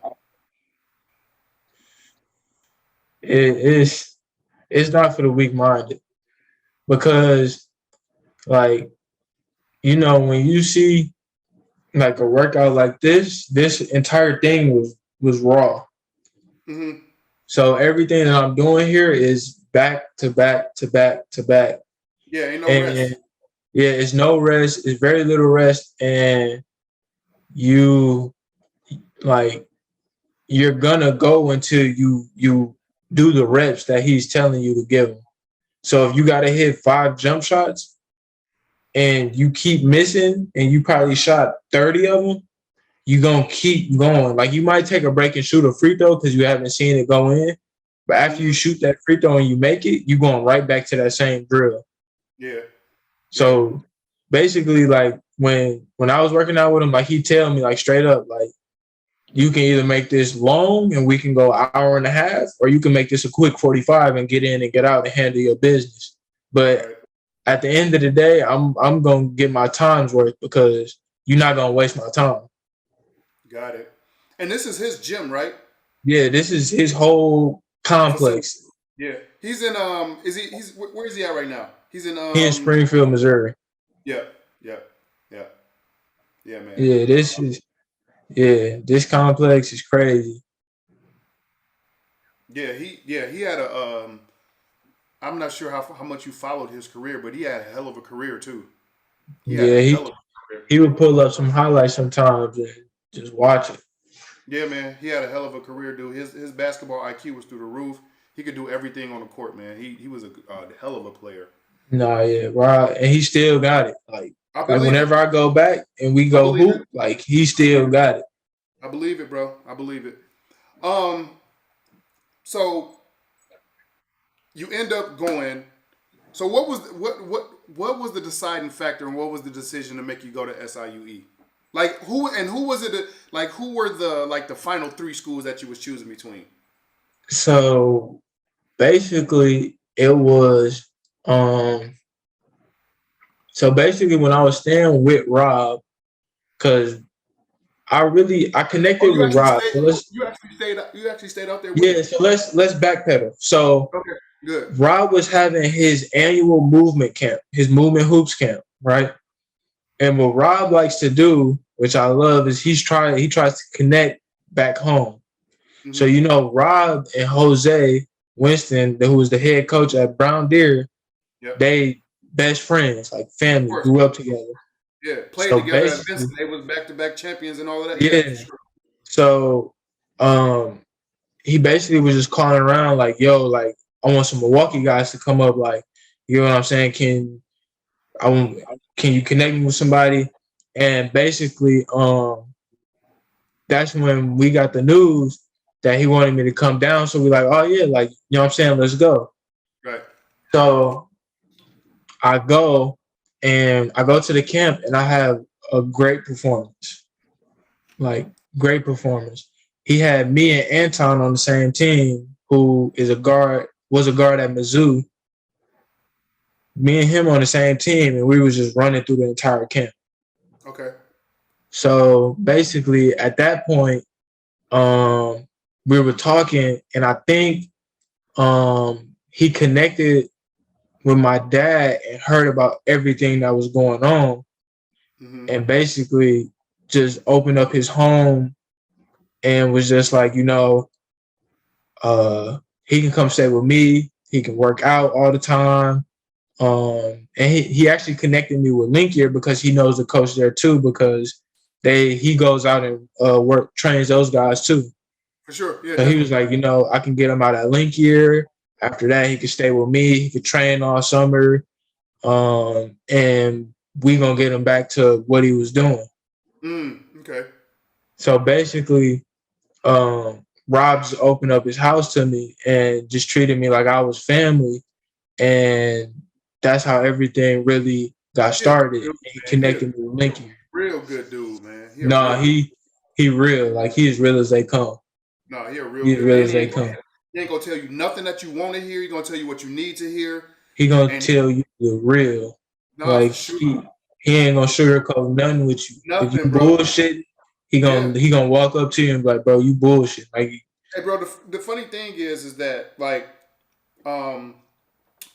It is it's not for the weak minded because like when you see like a workout like this entire thing was raw. Hmm. So everything that I'm doing here is back to back to back to back. Yeah, ain't no And rest. yeah, it's no rest, it's very little rest, and you like you're gonna go until you do the reps that he's telling you to give him. So if you gotta hit 5 jump shots and you keep missing and you probably shot 30 of them, you're gonna keep going. Like you might take a break and shoot a free throw because you haven't seen it go in. But after you Hmm. shoot that free throw and you make it, you're going right back to that same drill. Yeah, yeah. So basically, like when I was working out with him, like he tell me like straight up, like you can either make this long and we can go an hour and a half, or you can make this a quick 45 and get in and get out and handle your business. But Right. at the end of the day, I'm gonna get my time's worth because you're not gonna waste my time. Got it. And this is his gym, right? Yeah, this is his whole Facility. complex. Yeah. He's in Is he? Where is he at right now? He's in He in Springfield, Missouri. Yeah, yeah, yeah, yeah, man. Yeah, this complex is crazy. he had a I'm not sure how much you followed his career, but he had a hell of a career too. He had a Yeah, hell of a career. he would pull up some highlights sometimes and just watch it. Yeah, man, he had a hell of a career, dude. His basketball IQ was through the roof. He could do everything on the court, man. He was a hell of a player. Nah, yeah, right. And he still got it. I Like believe it. whenever I go back and we I go believe it. hoop, like he still got it. I believe it, bro. I believe it. Um, so you end up going. So what was the deciding factor, and what was the decision to make you go to SIUE? Like who was it? Like who were the final three schools that you was choosing between? So basically it was so basically when I was staying with Rob, because I Oh, connected with Rob. So let's you actually stayed out there with yeah, him. so let's backpedal. So Okay, good. Rob was having his annual movement camp, his movement hoops camp, right? And what Rob likes to do, which I love, is he tries to connect back home. So Mm-hmm. you know, Rob and Jose Winston, who was the head coach at Brown Deer, Yep. they best friends, like Of family, course. grew up together. Yeah. Played So together at basically, Vincent. They was back to back champions and all of that. Yeah, for yeah. sure. So he basically was just calling around like, yo, like I want some Milwaukee guys to come up, like, you know what I'm saying? I want, can you connect me with somebody? And basically, that's when we got the news that he wanted me to come down. So we're like, oh yeah, like, you know what I'm saying? Let's go. Right. So I go I go to the camp and I have a great performance, like great performance. He had me and Anton on the same team, who was a guard at Mizzou. Me and him on the same team, and we was just running through the entire camp. Okay. So basically, at that point, um, we were talking, and I think he connected with my dad and heard about everything that was going on, Mm-hmm. and basically just opened up his home and was just like, he can come stay with me. He can work out all the time. And he actually connected me with Link Year because he knows the coach there too, because he goes out and trains those guys too. For sure. Yeah, So he definitely. was like, I can get him out at Link Year. After that, he could stay with me. He could train all summer. And we gonna get him back to what he was doing. Okay. So basically, Rob's opened up his house to me and just treated me like I was family. And that's how everything really got He a good started. dude, He man. connected me with Linky. Real good dude, man. He a No, real good. he real. Like he as real as they come. No, he a real He as good real man. as they come. He ain't gonna tell you nothing that you want to hear. He gonna tell you what you need to hear. He gonna And tell you the real. nah, Like for sure. he ain't gonna sugarcoat nothing with you. If you Nothing, bro. bullshit, Yeah. he gonna walk up to you and be like, bro, you bullshit. Like Hey, bro. The funny thing is that like, um,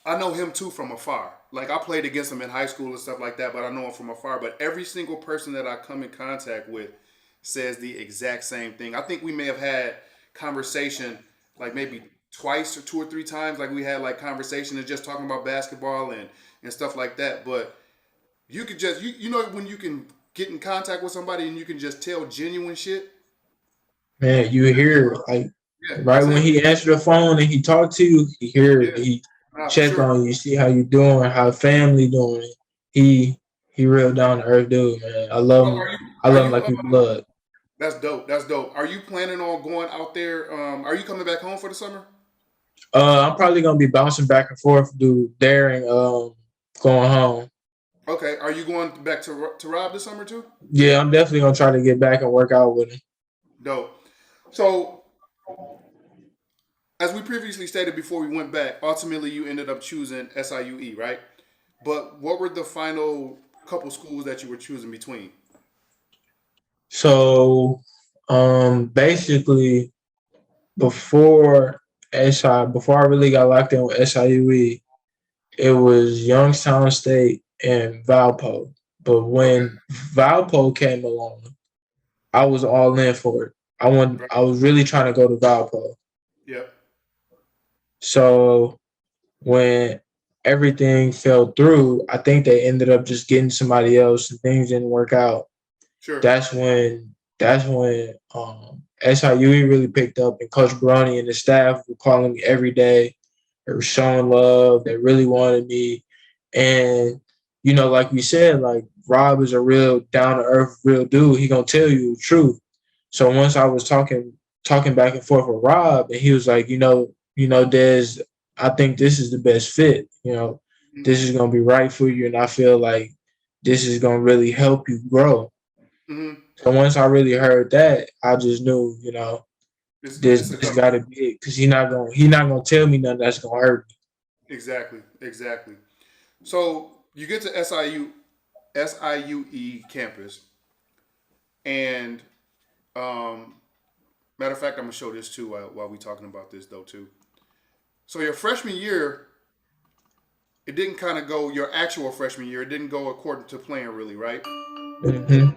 I know him too from afar. Like I played against him in high school and stuff like that, but I know him from afar. But every single person that I come in contact with says the exact same thing. I think we may have had conversation like maybe twice or two or three times. Like we had like conversation and just talking about basketball and stuff like that. But you could just you know when you can get in contact with somebody and you can just tell genuine shit. man, you hear like Yeah, right that's when him. he answered the phone and he talked to you, he hear it. Yeah, He nah, for check sure. on you, see how you doing, how family doing. He real down to earth dude, man. So are you I are love him you like his blood. that's dope. That's dope. Are you planning on going out there? Are you coming back home for the summer? I'm probably gonna be bouncing back and forth, dude, daring, going home. Okay. Are you going back to Rob this summer too? Yeah, I'm definitely gonna try to get back and work out with him. Dope. So as we previously stated before we went back, ultimately you ended up choosing SIUE, right? But what were the final couple schools that you were choosing between? So, basically, before I really got locked in with SIUE, it was Youngstown State and Valpo. But Okay. when Valpo came along, I was all in for it. Right. I was really trying to go to Valpo. Yep. So when everything fell through, I think they ended up just getting somebody else and things didn't work out. Sure. That's when SIUE really picked up, and Coach Brownie and the staff were calling me every day. They were showing love. They really wanted me. And, like we said, like Rob is a real down to earth, real dude. He gonna tell you the truth. So once I was talking back and forth with Rob, and he was like, Des, I think this is the best fit. This is gonna be right for you, and I feel like this is gonna really help you grow. Mm-hmm. So once I really heard that, I just knew, This a this go. got to be it, because he not gonna tell me nothing that's gonna hurt me. Exactly. Exactly. So you get to SIUE campus, and um, matter of fact, I'm gonna show this too while we talking about this though too. So your freshman year, it didn't kind of go your actual freshman year. It didn't go according to plan, really, right? Hmm.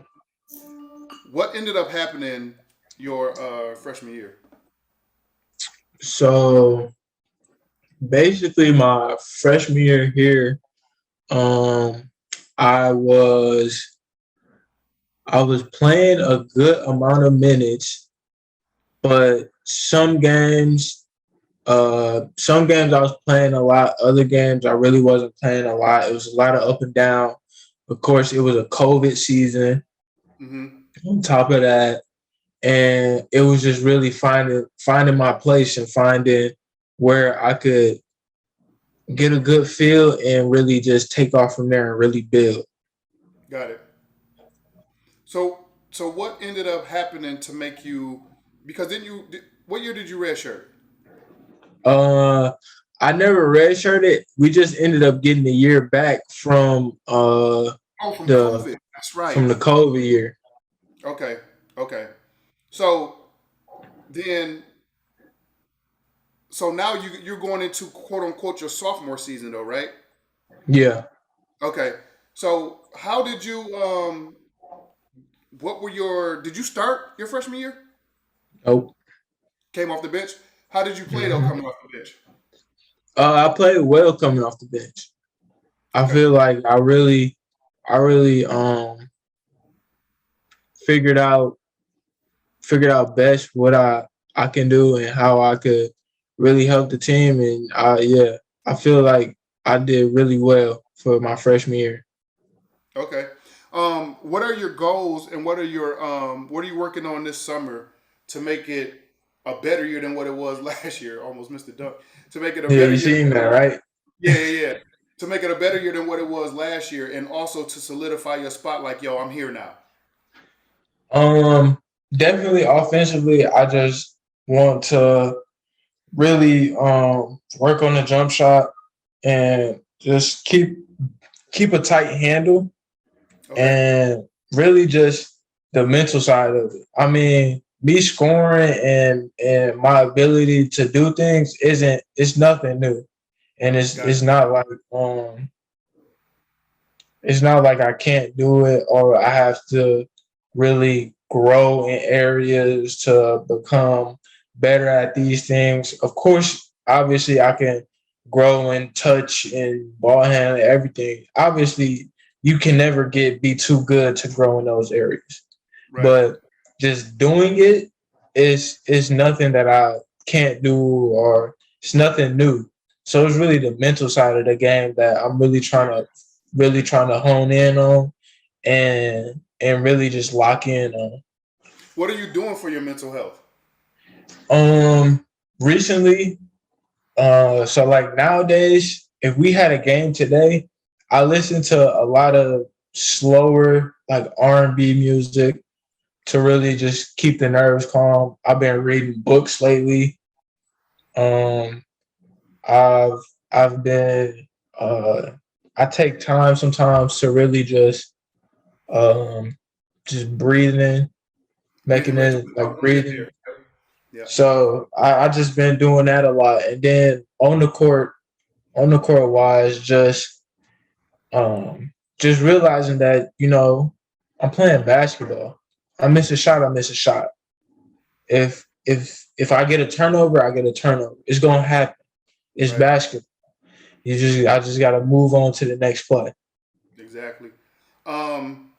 What ended up happening your freshman year? So basically, my freshman year here, um, I was I was playing a good amount of minutes, but some games I was playing a lot. Other games I really wasn't playing a lot. It was a lot of up and down. Of course, it was a COVID season. Mm-hmm. On top of that, and it was just really finding my place and finding where I could get a good feel and really just take off from there and really build. Got it. So what ended up happening to make you? Because then what year did you redshirt? Uh, I never redshirted. We just ended up getting a year back Oh, from the COVID. That's right. from the COVID year. Okay. Okay. So then, so now you're going into quote unquote your sophomore season though, right? Yeah. Okay. So how did you what were your did you start your freshman year? Nope. Came off the bench? How did you play though Mhm. coming off the bench? I played well coming off the bench. I Okay. feel like I really figured out figured out best what I can do and how I could really help the team. And I feel like I did really well for my freshman year. Okay. What are your goals and what are you working on this summer to make it a better year than what it was last year? Almost missed the dunk. To make it a Yeah, better you year than seen that, right? yeah, yeah, yeah. To make it a better year than what it was last year, and also to solidify your spot. Like, yo, I'm here now. Um, Definitely offensively, I just want to really work on the jump shot and just keep a tight handle Okay, and really just the mental side of it. I mean, me scoring and my ability to do things isn't it's nothing new, and it's got it. it's not like um it's not like I can't do it or I have to really grow in areas to become better at these things. Of course, obviously, I can grow in touch and ball handling, everything. Obviously, you can never be too good to grow in those areas. Right. But just doing it is nothing that I can't do, or it's nothing new. So it's really the mental side of the game that I'm really trying to hone in on and really just lock in on. What are you doing for your mental health? Recently, so like nowadays, if we had a game today, I listen to a lot of slower like R&B music to really just keep the nerves calm. I've been reading books lately. Um, I've I've been I take time sometimes to really um just breathing, Breathing making reg. it I'm like gonna get there. breathing. Yeah. So I just been doing that a lot. And then on the court wise, just realizing that, I'm playing basketball. I miss a shot, I miss a shot. If I get a turnover, I get a turnover. It's gonna happen. It's Right. basketball. I just got to move on to the next play. Exactly. One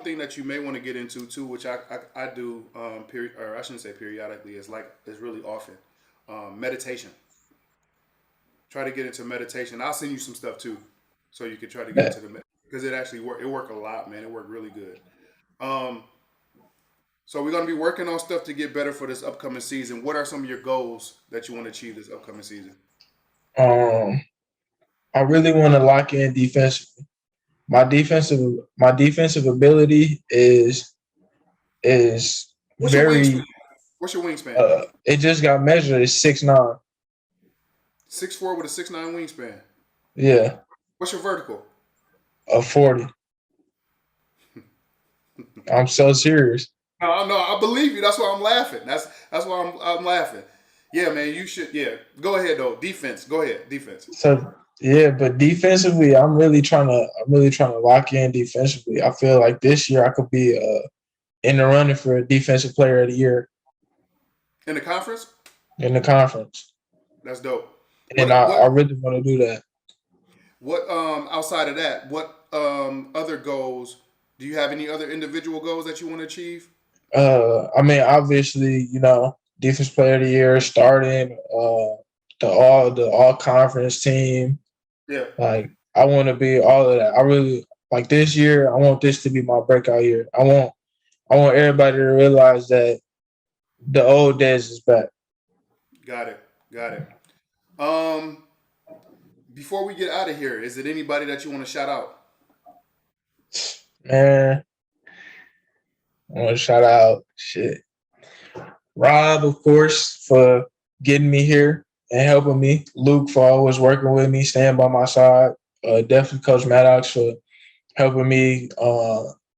thing that you may want to get into too, which I do or I shouldn't say periodically, is really often meditation. Try to get into meditation. I'll send you some stuff too, so you can try to get That, into because it actually work. It worked a lot, man. It worked really good. Um, so we're gonna be working on stuff to get better for this upcoming season. What are some of your goals that you want to achieve this upcoming season? um, I really want to lock in defensively. My defensive ability is What's your wingspan? very. What's your wingspan? It just got measured. It's 6'9". 6'4" with a 6'9" wingspan. Yeah, What's your vertical? a 40. I'm so serious. No, I believe you. That's why I'm laughing. That's why I'm laughing. Yeah, man, you should. Yeah, go ahead though. Defense. Go ahead. Defense. So yeah, but defensively, I'm really trying to lock in defensively. I feel like this year I could be in the running for a defensive player of the year In the conference. in the conference, That's dope. and I really want to do that. What outside of that, what other goals? Do you have any other individual goals that you want to achieve? I mean, obviously, defense player of the year, starting the all conference team. Yeah. Like I want to be all of that. I really like this year. I want this to be my breakout year. I want everybody to realize that the old days is back. Got it. Got it. Um, Before we get out of here, is it anybody that you want to shout out? Man, I want to shout out Rob, of course, for getting me here and helping me. Luke for always working with me, staying by my side. Definitely Coach Maddox for helping me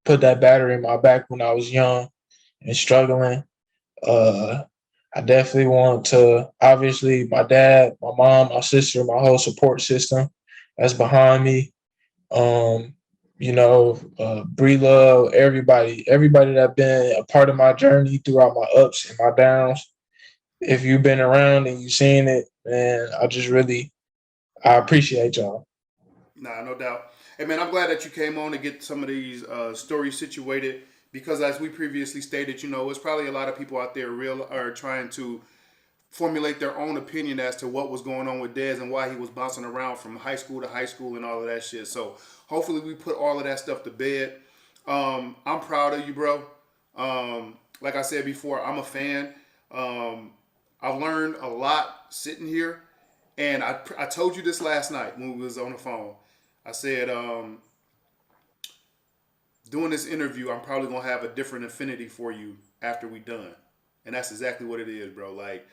put that battery in my back when I was young and struggling. I definitely want to, obviously, my dad, my mom, my sister, my whole support system that's behind me. Um, Bree Love, everybody that been a part of my journey throughout my ups and my downs. If you've been around and you've seen it, man, I appreciate y'all. Nah, no doubt. Hey man, I'm glad that you came on to get some of these stories situated because, as we previously stated, it's probably a lot of people out there real are trying to formulate their own opinion as to what was going on with Dez and why he was bouncing around from high school to high school and all of that shit. So hopefully we put all of that stuff to bed. I'm proud of you, bro. Like I said before, I'm a fan. I've learned a lot sitting here, and I told you this last night when we was on the phone. I said, doing this interview, I'm probably gonna have a different affinity for you after we done, and that's exactly what it is, bro. Like,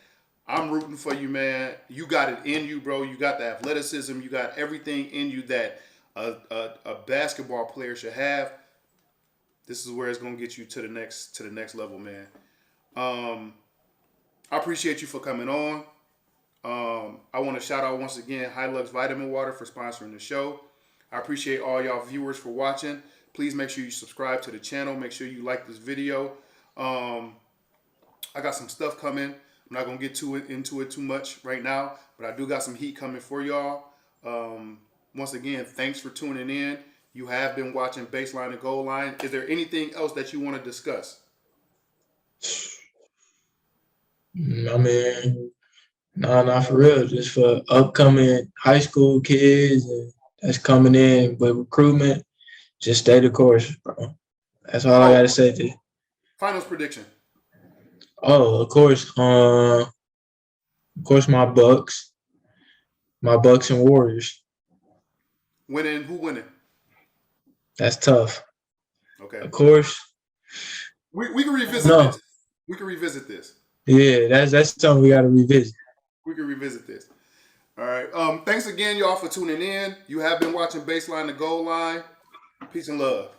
I'm rooting for you, man. You got it in you, bro. You got the athleticism. You got everything in you that a basketball player should have. This is where it's gonna get you to the next level, man. I appreciate you for coming on. I want to shout out once again Hylux Vitamin Water for sponsoring the show. I appreciate all y'all viewers for watching. Please make sure you subscribe to the channel. Make sure you like this video. I got some stuff coming. I'm not going to get into it too much right now, but I do got some heat coming for y'all. Once again, thanks for tuning in. You have been watching Baseline and Goal Line. Is there anything else that you want to discuss? I mean, no, not for real. Just for upcoming high school kids and that's coming in with recruitment, just stay the course, bro. That's all I Oh, gotta say to you. finals prediction. Oh, of course, my Bucks and Warriors. Winning, who winning? That's tough. Okay. Of course. We can revisit No. this. We can revisit this. Yeah, that's something we gotta revisit. We can revisit this. All right. Thanks again, y'all, for tuning in. You have been watching Baseline the Goal Line. Peace and love.